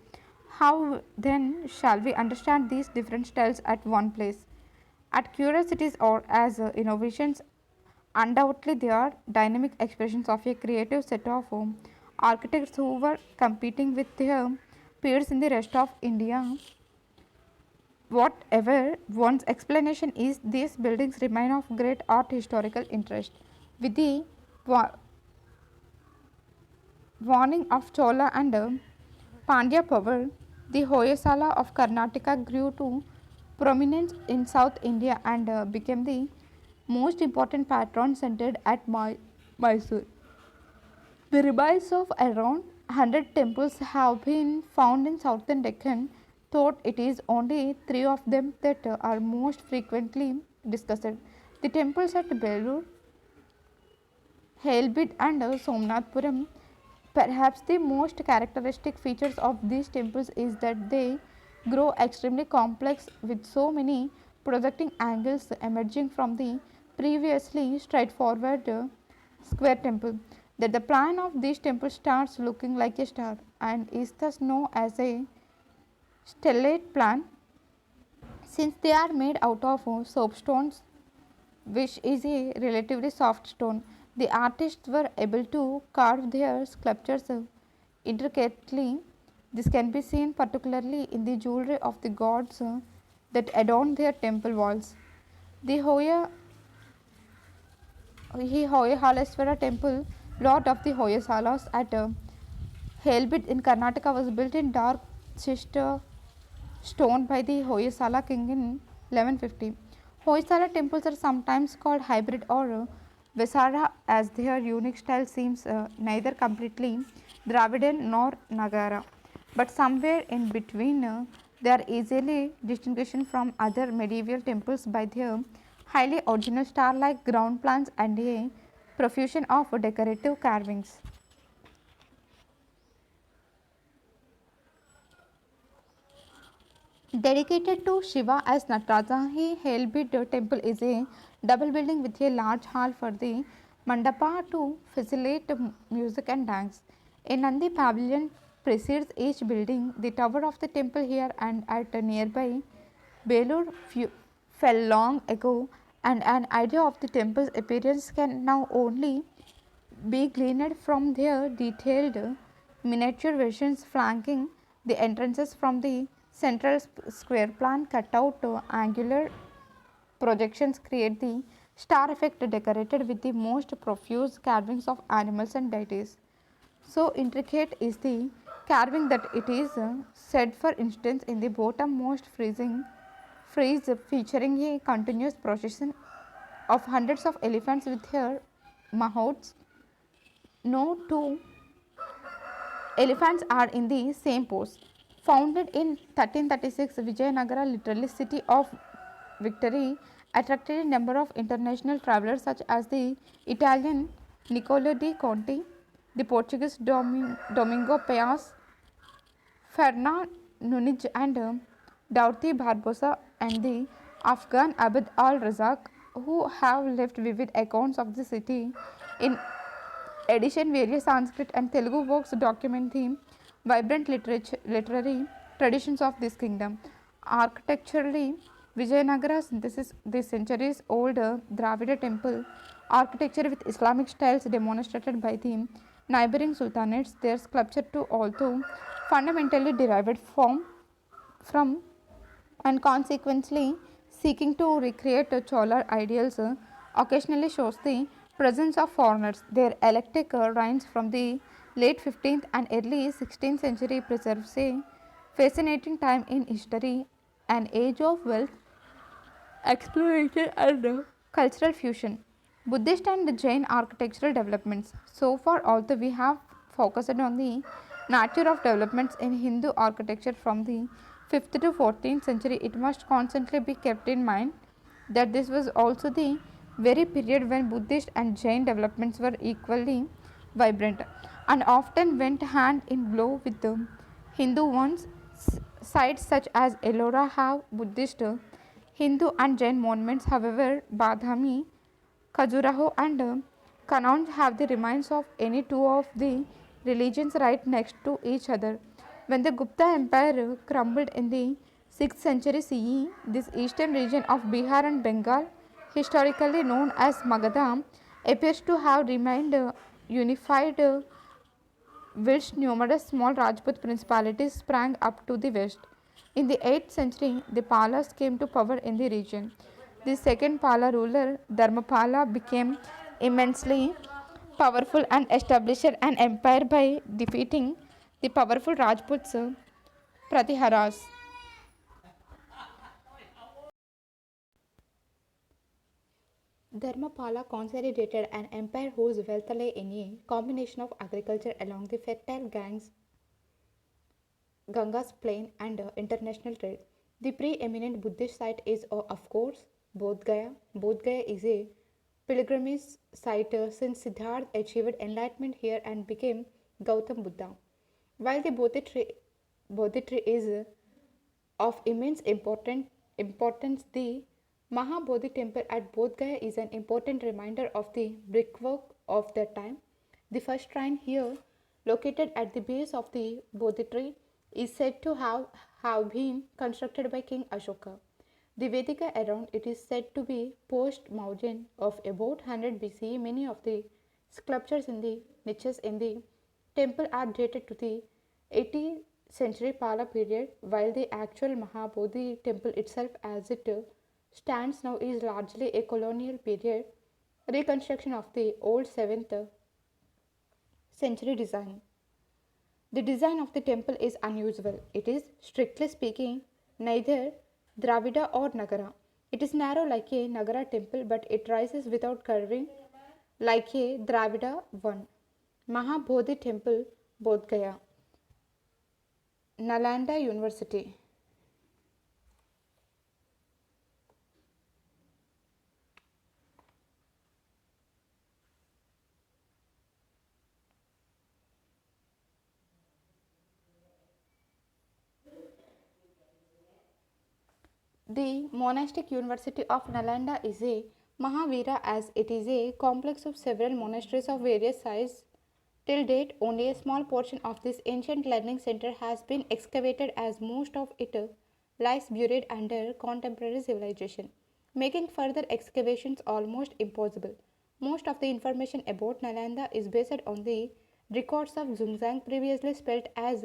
A: How then shall we understand these different styles at one place? At curiosities or as innovations, undoubtedly they are dynamic expressions of a creative set of architects who were competing with their peers in the rest of India. Whatever one's explanation is, these buildings remain of great art historical interest. With the warning of Chola and Pandya power, the Hoysala of Karnataka grew to prominence in South India and became the most important patron centered at Mysore. The remains of around 100 temples have been found in southern Deccan, though it is only 3 of them that are most frequently discussed. The temples at Belur, Hailbid and Somnathpuram. Perhaps the most characteristic features of these temples is that they grow extremely complex with so many projecting angles emerging from the previously straightforward square temple that the plan of these temples starts looking like a star and is thus known as a stellate plan since they are made out of soapstones, which is a relatively soft stone. The artists were able to carve their sculptures intricately. This can be seen particularly in the jewelry of the gods that adorn their temple walls. The Hoyhaleswara temple, lord of the Hoysalas at Helbit in Karnataka, was built in dark schist stone by the Hoysala king in 1150. Hoysala temples are sometimes called hybrid or Vesara as their unique style seems neither completely Dravidian nor Nagara, but somewhere in between. They are easily distinguished from other medieval temples by their highly original star-like ground plans and a profusion of decorative carvings. Dedicated to Shiva as Nataraja, Helbid temple is a double building with a large hall for the mandapa to facilitate music and dance. A Nandi pavilion precedes each building. The tower of the temple here and at nearby Belur fell long ago, and an idea of the temple's appearance can now only be gleaned from their detailed miniature versions flanking the entrances from the central square plan cutout angular projections create the star effect decorated with the most profuse carvings of animals and deities. So intricate is the carving that it is said, for instance, in the bottommost frieze featuring a continuous procession of hundreds of elephants with their mahouts. No two elephants are in the same pose. Founded in 1336, Vijayanagara, literally city of victory, attracted a number of international travelers such as the Italian Niccolo di Conti, the Portuguese Domingo Paes, Fernand Nunez and Doughty Barbosa, and the Afghan Abd al Razak, who have left vivid accounts of the city. In addition, various Sanskrit and Telugu works document the vibrant literary traditions of this kingdom. Architecturally, Vijayanagara synthesis the centuries old Dravida temple architecture with Islamic styles demonstrated by the neighboring sultanates. Their sculpture too, although fundamentally derived from and consequently seeking to recreate Cholar ideals, occasionally shows the presence of foreigners. Their eclectic reigns from the late 15th and early 16th century preserves a fascinating time in history, an age of wealth, exploration and cultural fusion. Buddhist and Jain architectural developments. So far, although we have focused on the nature of developments in Hindu architecture from the 5th to 14th century, it must constantly be kept in mind that this was also the very period when Buddhist and Jain developments were equally vibrant and often went hand in glove with the Hindu ones. Sites such as Ellora have Buddhist, Hindu and Jain monuments. However, Badhami, Khajuraho and Kannauj have the remains of any two of the religions right next to each other. When the Gupta Empire crumbled in the 6th century CE, this eastern region of Bihar and Bengal, historically known as Magadha, appears to have remained unified, whilst numerous small Rajput principalities sprang up to the west. In the 8th century, the Palas came to power in the region. The second Pala ruler, Dharmapala, became immensely powerful and established an empire by defeating the powerful Rajputs Pratiharas. Dharmapala consolidated an empire whose wealth lay in a combination of agriculture along the fertile Ganga's plain and international trade. The preeminent Buddhist site is, of course, Bodh Gaya. Bodh Gaya is a pilgrimage site since Siddhartha achieved enlightenment here and became Gautam Buddha. While the Bodhi tree is of immense importance, the Mahabodhi temple at Bodh Gaya is an important reminder of the brickwork of that time. The first shrine here, located at the base of the Bodhi tree, is said to have been constructed by King Ashoka. The Vedika around it is said to be post-Mauryan of about 100 BCE. Many of the sculptures in the niches in the temple are dated to the 80th century Pala period, while the actual Mahabodhi temple itself, as it stands now, is largely a colonial period reconstruction of the old 7th century design. The design of the temple is unusual. It is, strictly speaking, neither Dravida or Nagara. It is narrow like a Nagara temple, but it rises without curving like a Dravida one. Mahabodhi Temple, Bodh Gaya, Nalanda University. The monastic university of Nalanda is a Mahavira as it is a complex of several monasteries of various sizes. Till date, only a small portion of this ancient learning center has been excavated as most of it lies buried under contemporary civilization, making further excavations almost impossible. Most of the information about Nalanda is based on the records of Zungzang, previously spelled as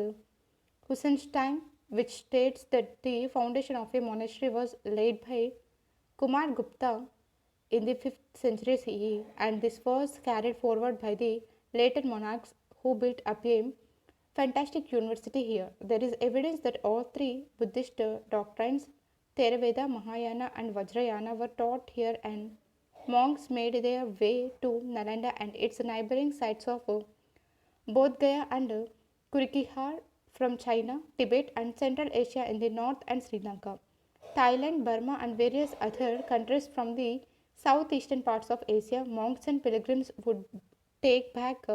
A: Husenstein, which states that the foundation of a monastery was laid by Kumar Gupta in the 5th century CE, and this was carried forward by the later monarchs who built up a fantastic university here. There is evidence that all three Buddhist doctrines, Theravada, Mahayana, and Vajrayana, were taught here, and monks made their way to Nalanda and its neighboring sites of Bodh Gaya and Kurikihar from China, Tibet, and Central Asia in the north, and Sri Lanka, Thailand, Burma, and various other countries from the southeastern parts of Asia. Monks and pilgrims would take back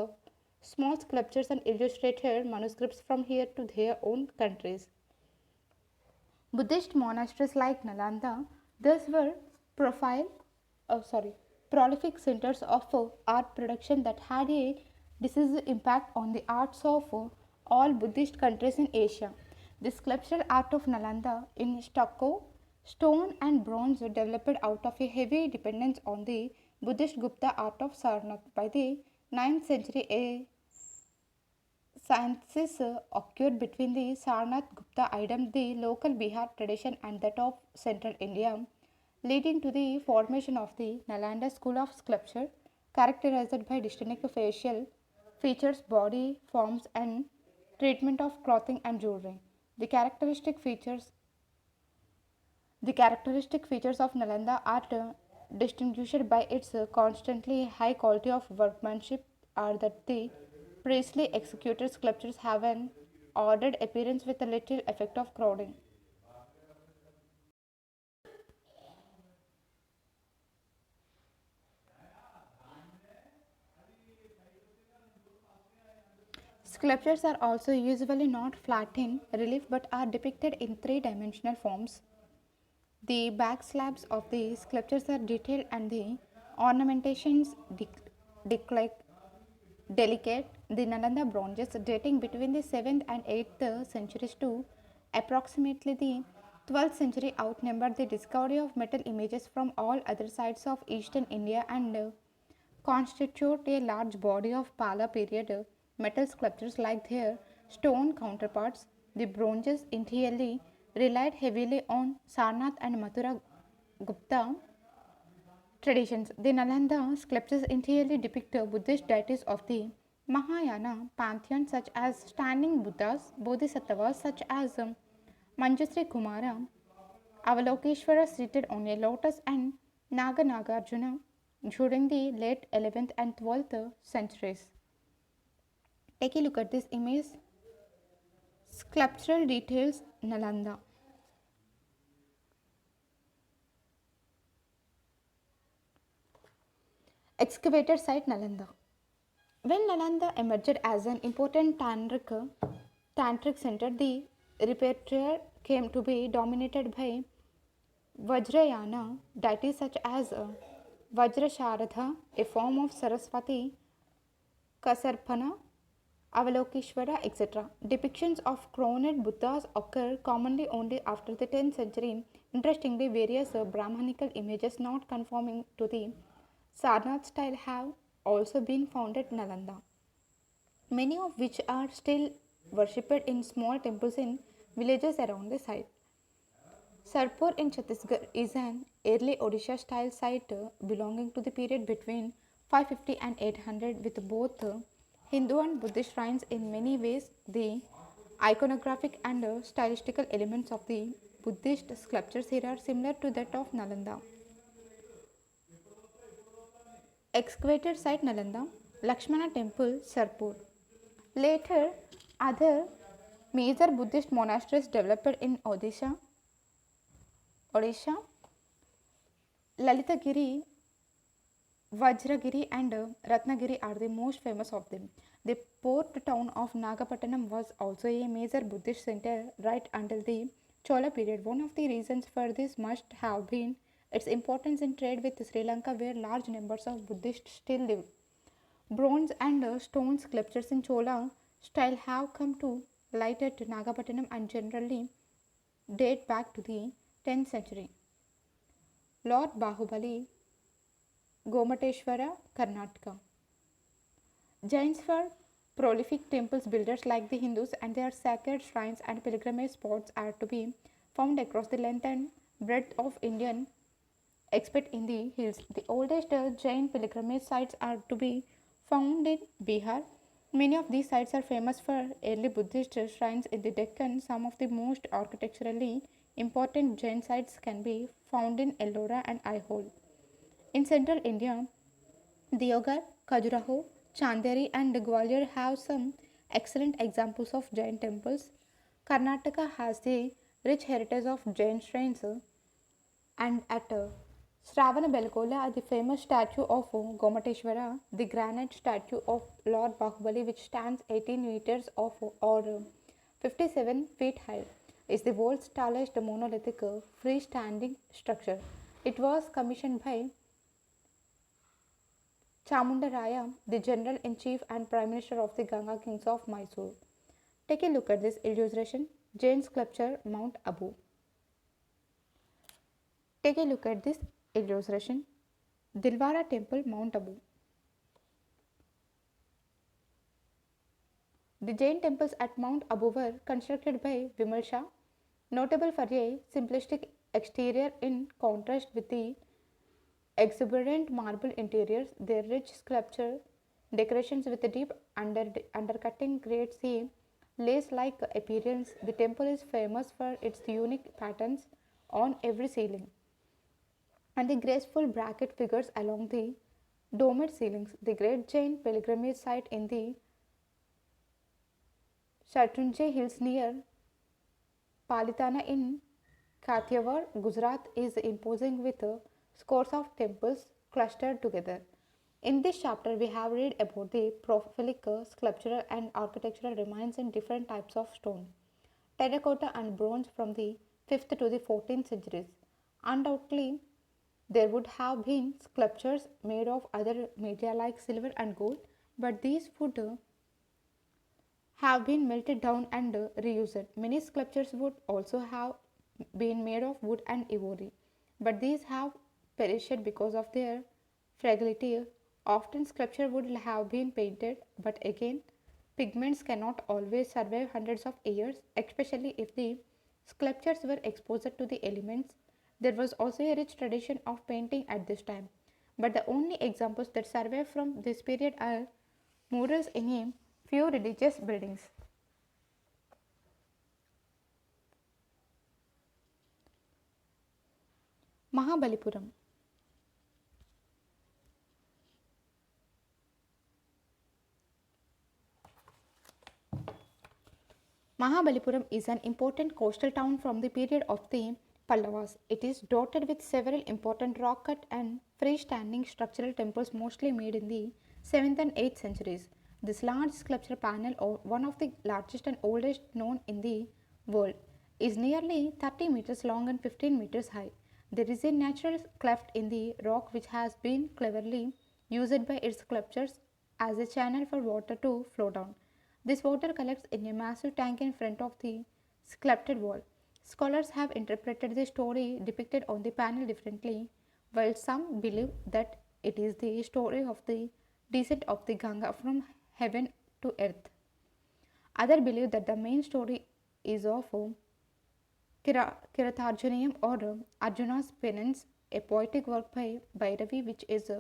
A: small sculptures and illustrated manuscripts from here to their own countries. Buddhist monasteries like Nalanda thus were profile, prolific centers of art production that had a decisive impact on the arts of all Buddhist countries in Asia. The sculptural art of Nalanda in stucco, stone, and bronze developed out of a heavy dependence on the Buddhist Gupta art of Sarnath. By the 9th century, a synthesis occurred between the Sarnath Gupta idiom, the local Bihar tradition, and that of central India, leading to the formation of the Nalanda school of sculpture, characterized by distinct facial features, body forms, and treatment of clothing and jewelry. The characteristic features the characteristic features of Nalanda art, distinguished by its constantly high quality of workmanship, are that the priestly executed sculptures have an ordered appearance with a little effect of crowding. Sculptures are also usually not flat in relief but are depicted in three-dimensional forms. The back slabs of the sculptures are detailed and the ornamentations declare delicate. The Nalanda bronzes dating between the 7th and 8th centuries to approximately the 12th century outnumber the discovery of metal images from all other sides of eastern India and constitute a large body of Pala period metal sculptures like their stone counterparts. The bronzes entirely relied heavily on Sarnath and Mathura Gupta traditions. The Nalanda sculptures entirely depict Buddhist deities of the Mahayana pantheon, such as standing Buddhas, Bodhisattvas such as Manjusri Kumara, Avalokeshvara seated on a lotus, and Nagarjuna during the late 11th and 12th centuries. Take a look at this image. Sculptural details Nalanda. Excavated site Nalanda. When Nalanda emerged as an important tantric center, the repertoire came to be dominated by Vajrayana deities such as Vajrasharadha, a form of Saraswati, Kasarpana, Avalokeshvara, etc. Depictions of crowned Buddhas occur commonly only after the 10th century. Interestingly, various Brahmanical images not conforming to the Sarnath style have also been found at Nalanda, many of which are still worshipped in small temples in villages around the site. Sarpur in Chhattisgarh is an early Odisha style site belonging to the period between 550 and 800, with both Hindu and Buddhist shrines. In many ways, the iconographic and stylistical elements of the Buddhist sculptures here are similar to that of Nalanda. Excavated site Nalanda, Lakshmana Temple, Sarpur. Later, other major Buddhist monasteries developed in Odisha, Lalitagiri, Vajragiri, and Ratnagiri are the most famous of them. The port town of Nagapattanam was also a major Buddhist center right until the Chola period. One of the reasons for this must have been its importance in trade with Sri Lanka, where large numbers of Buddhists still live. Bronze and stone sculptures in Chola style have come to light at Nagapattinam and generally date back to the 10th century. Lord Bahubali, Gomateshwara, Karnataka. Jains were prolific temples builders like the Hindus, and their sacred shrines and pilgrimage spots are to be found across the length and breadth of Indian, except in the hills. The oldest Jain pilgrimage sites are to be found in Bihar. Many of these sites are famous for early Buddhist shrines in the Deccan. Some of the most architecturally important Jain sites can be found in Ellora and Aihole. In central India, Deoghar, Khajuraho, Chanderi, and Gwalior have some excellent examples of Jain temples. Karnataka has the rich heritage of Jain shrines, and at Shravana Belkola, the famous statue of Gomateshwara, the granite statue of Lord Bahubali, which stands 18 meters of or 57 feet high, is the world's tallest monolithic freestanding structure. It was commissioned by Chamundaraya, the General in Chief and Prime Minister of the Ganga Kings of Mysore. Take a look at this illustration, Jain sculpture Mount Abu. Take a look at this illustration, Dilwara Temple Mount Abu. The Jain temples at Mount Abu were constructed by Vimal Shah, notable for a simplistic exterior in contrast with the exuberant marble interiors. Their rich sculpture decorations with a deep undercutting creates a lace-like appearance. The temple is famous for its unique patterns on every ceiling and the graceful bracket figures along the domed ceilings. The great Jain pilgrimage site in the Shatrunjay Hills near Palitana in Kathiawar, Gujarat is imposing with scores of temples clustered together. In this chapter, we have read about the prolific sculptural and architectural remains in different types of stone, terracotta and bronze from the 5th to the 14th centuries. Undoubtedly, there would have been sculptures made of other media like silver and gold, but these would have been melted down and reused. Many sculptures would also have been made of wood and ivory, but these have perished because of their fragility. Often, sculpture would have been painted, but again, pigments cannot always survive hundreds of years, especially if the sculptures were exposed to the elements. There was also a rich tradition of painting at this time, but the only examples that survive from this period are murals in a few religious buildings. Mahabalipuram. Mahabalipuram is an important coastal town from the period of the Pallavas. It is dotted with several important rock cut and freestanding structural temples, mostly made in the 7th and 8th centuries. This large sculpture panel, or one of the largest and oldest known in the world, is nearly 30 meters long and 15 meters high. There is a natural cleft in the rock which has been cleverly used by its sculptors as a channel for water to flow down. This water collects in a massive tank in front of the sculpted wall. Scholars have interpreted the story depicted on the panel differently, while some believe that it is the story of the descent of the Ganga from heaven to earth. Others believe that the main story is of Kiratharjuniyam or Arjuna's penance, a poetic work by Bhairavi which is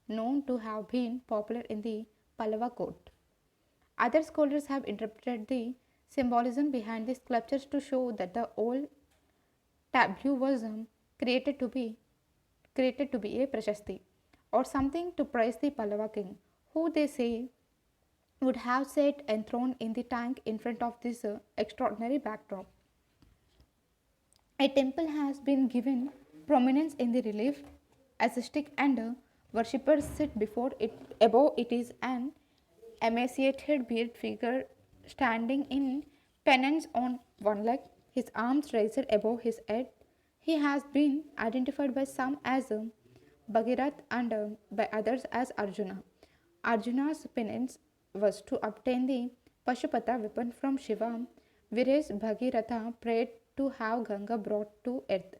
A: known to have been popular in the Pallava court. Other scholars have interpreted the symbolism behind the sculptures to show that the old tableau was created to be a prashasti or something to praise the Pallava king, who they say would have sat enthroned in the tank in front of this extraordinary backdrop. A temple has been given prominence in the relief, ascetic and worshippers sit before it. Above it is an emaciated bearded figure standing in penance on one leg. his arms raised above his head. He has been identified by some as Bhagirath and by others as Arjuna. Arjuna's penance was to obtain the Pashupata weapon from Shiva, whereas Bhagiratha prayed to have Ganga brought to earth.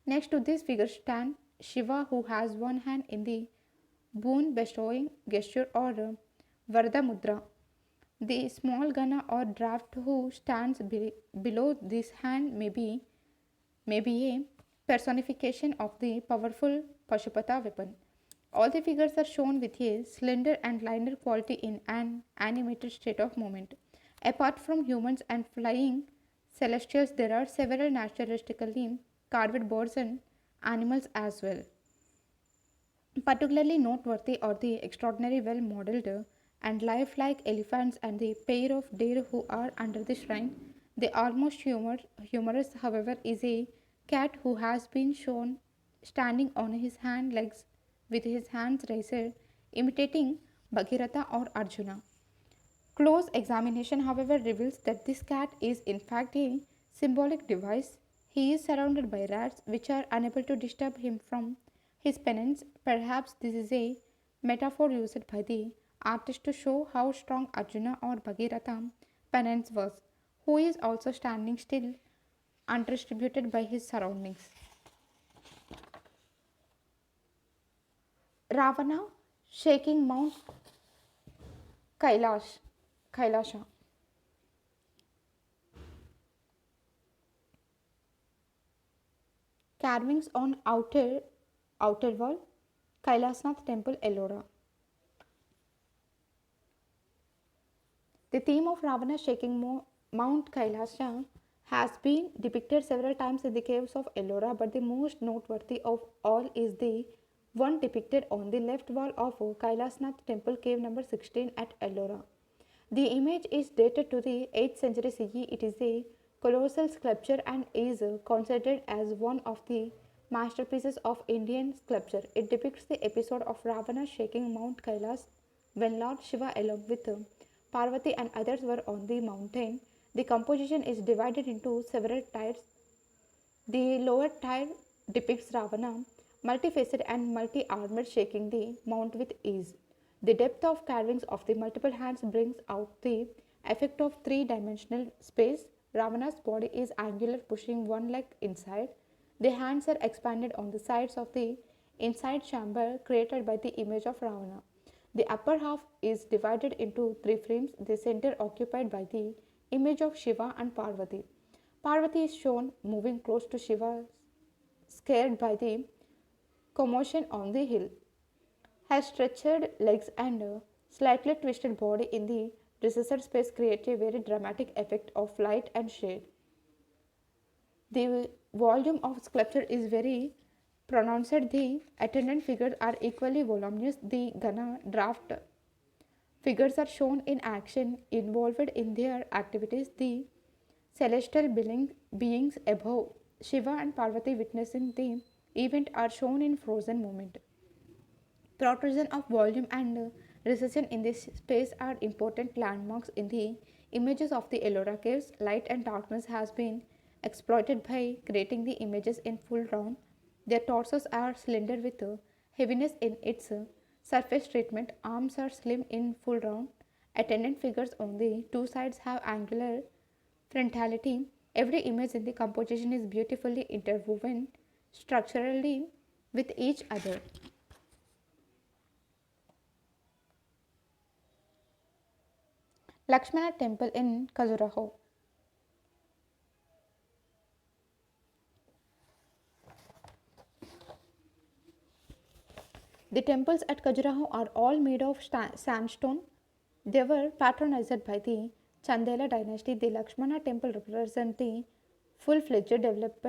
A: Next to this figure stand Shiva, who has one hand in the boon bestowing gesture or Varda Mudra. The small Gana or draft who stands below this hand may be a personification of the powerful Pashupata weapon. All the figures are shown with a slender and linear quality in an animated state of movement. Apart from humans and flying celestials, there are several naturalistically carved birds and animals as well. Particularly noteworthy are the extraordinary well modeled and lifelike elephants and the pair of deer who are under the shrine. The almost humorous, however, is a cat who has been shown standing on his hind legs with his hands raised, imitating Bhagirath or Arjuna. Close examination, however, reveals that this cat is in fact a symbolic device. He is surrounded by rats which are unable to disturb him from his penance. Perhaps this is a metaphor used by the artist to show how strong Arjuna or Bhagiratham penance was, who is also standing still, undistributed by his surroundings. Ravana shaking Mount Kailash, Kailasha. Carvings on outer wall, Kailasnath Temple, Ellora. The theme of Ravana shaking Mount Kailasha has been depicted several times in the caves of Ellora, but the most noteworthy of all is the one depicted on the left wall of Kailasnath Temple, cave number 16 at Ellora. The image is dated to the 8th century CE. It is a colossal sculpture and is considered as one of the masterpieces of Indian sculpture. It depicts the episode of Ravana shaking Mount Kailas when Lord Shiva, along with Parvati and others, were on the mountain. The composition is divided into several tiers. The lower tier depicts Ravana, multifaceted and multi-armored, shaking the mount with ease. The depth of carvings of the multiple hands brings out the effect of three-dimensional space. Ravana's body is angular, pushing one leg inside. The hands are expanded on the sides of the inside chamber created by the image of Ravana. The upper half is divided into three frames, the center occupied by the image of Shiva and Parvati. Parvati is shown moving close to Shiva, scared by the commotion on the hill. Her stretched legs and slightly twisted body in the recessed space create a very dramatic effect of light and shade. The volume of sculpture is very pronounced. The attendant figures are equally voluminous. The Gana draft figures are shown in action, involved in their activities. The celestial beings above Shiva and Parvati witnessing the event are shown in frozen moment. Protrusion of volume and recession in this space are important landmarks in the images of the Ellora caves. Light and darkness has been exploited by creating the images in full round. Their torsos are slender with heaviness in its surface treatment. Arms are slim in full round. Attendant figures on the two sides have angular frontality. Every image in the composition is beautifully interwoven structurally with each other. Lakshmana Temple in Khajuraho. The temples at Khajuraho are all made of sandstone. They were patronized by the Chandela dynasty. The Lakshmana temple represents the full-fledged developed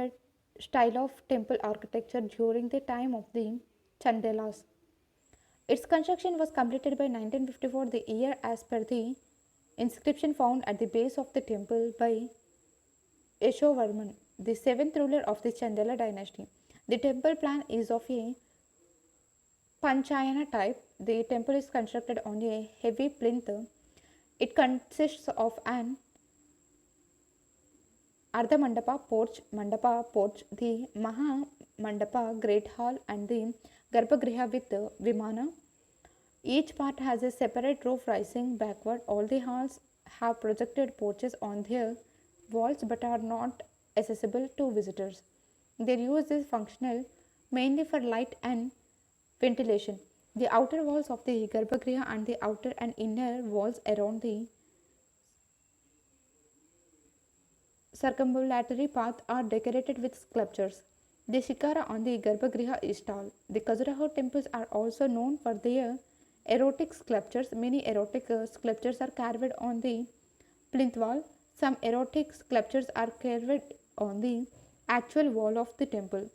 A: style of temple architecture during the time of the Chandelas. Its construction was completed by 1954, the year as per the inscription found at the base of the temple by Yashovarman, the seventh ruler of the Chandela dynasty. The temple plan is of a Panchayana type. The temple is constructed on a heavy plinth. It consists of an Ardha Mandapa porch, the Maha Mandapa Great Hall, and the Garbhagriha with Vimana. Each part has a separate roof rising backward. All the halls have projected porches on their walls but are not accessible to visitors. Their use is functional mainly for light and ventilation. The outer walls of the Garbhagriha and the outer and inner walls around the circumambulatory path are decorated with sculptures. The shikara on the Garbhagriha is tall. The Khajuraho temples are also known for their erotic sculptures. Many erotic sculptures are carved on the plinth wall. Some erotic sculptures are carved on the actual wall of the temple.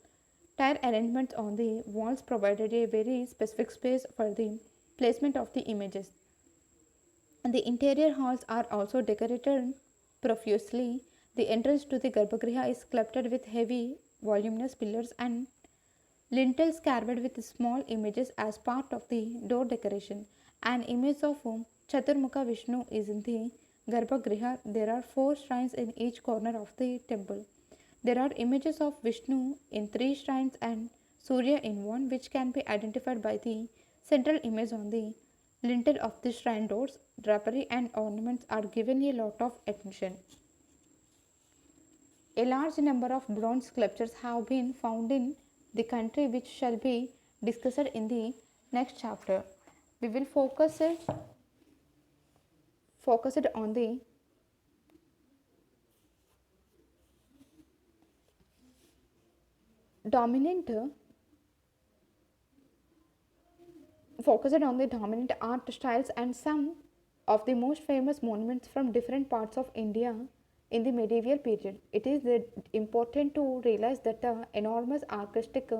A: Tile arrangements on the walls provided a very specific space for the placement of the images. And the interior halls are also decorated profusely. The entrance to the Garbhagriha is sculpted with heavy, voluminous pillars and lintels carved with small images as part of the door decoration. An image of Chaturmukha Vishnu is in the Garbhagriha. There are 4 shrines in each corner of the temple. There are images of Vishnu in 3 shrines and Surya in one, which can be identified by the central image on the lintel of the shrine doors. Drapery and ornaments are given a lot of attention. A large number of bronze sculptures have been found in the country, which shall be discussed in the next chapter. We will focus it on the dominant art styles and some of the most famous monuments from different parts of India in the medieval period. It is important to realize that the enormous artistic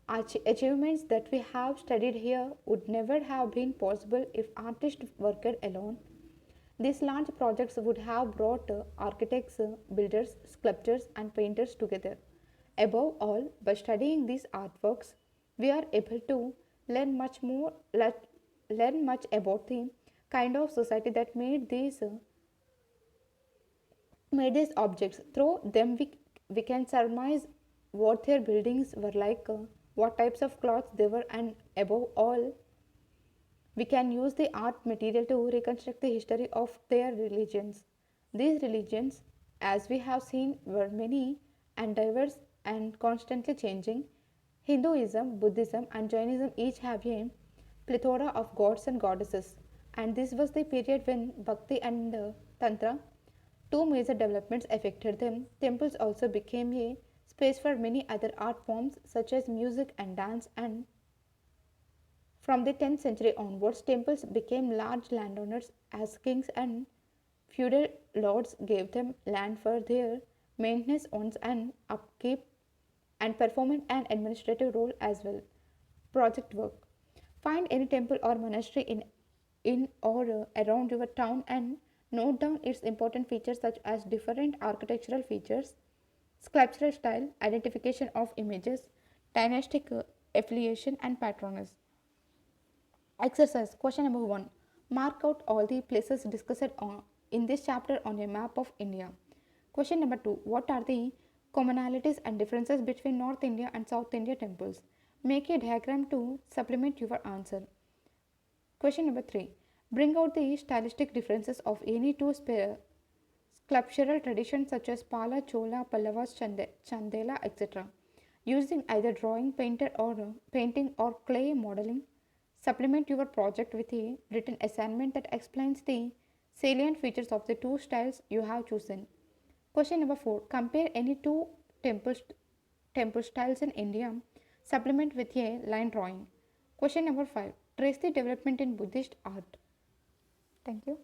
A: achievements that we have studied here would never have been possible if artists worked alone. These large projects would have brought architects, builders, sculptors, and painters together. Above all, by studying these artworks, we are able to learn much about the kind of society that made these objects. Through them, we can surmise what their buildings were like, what types of clothes they were, and above all, we can use the art material to reconstruct the history of their religions. These religions, as we have seen, were many and diverse and constantly changing. Hinduism, Buddhism, and Jainism each have a plethora of gods and goddesses, and this was the period when Bhakti and Tantra, two major developments, affected them. Temples also became a space for many other art forms such as music and dance, and from the 10th century onwards, temples became large landowners as kings and feudal lords gave them land for their maintenance and upkeep and performed an administrative role as well. Project work. Find any temple or monastery in or around your town and note down its important features such as different architectural features, sculptural style, identification of images, dynastic affiliation, and patronage. Exercise question number 1. Mark out all the places discussed in this chapter on a map of India. Question number 2. What are the commonalities and differences between North India and South India temples? Make a diagram to supplement your answer. Question number 3. Bring out the stylistic differences of any two sculptural traditions such as Pala, Chola, Pallavas, Chandela, etc. Using either drawing, painting or clay modeling. Supplement your project with a written assignment that explains the salient features of the two styles you have chosen. Question number 4. Compare any two temple, temple styles in India. Supplement with a line drawing. Question number 5. Trace the development in Buddhist art. Thank you.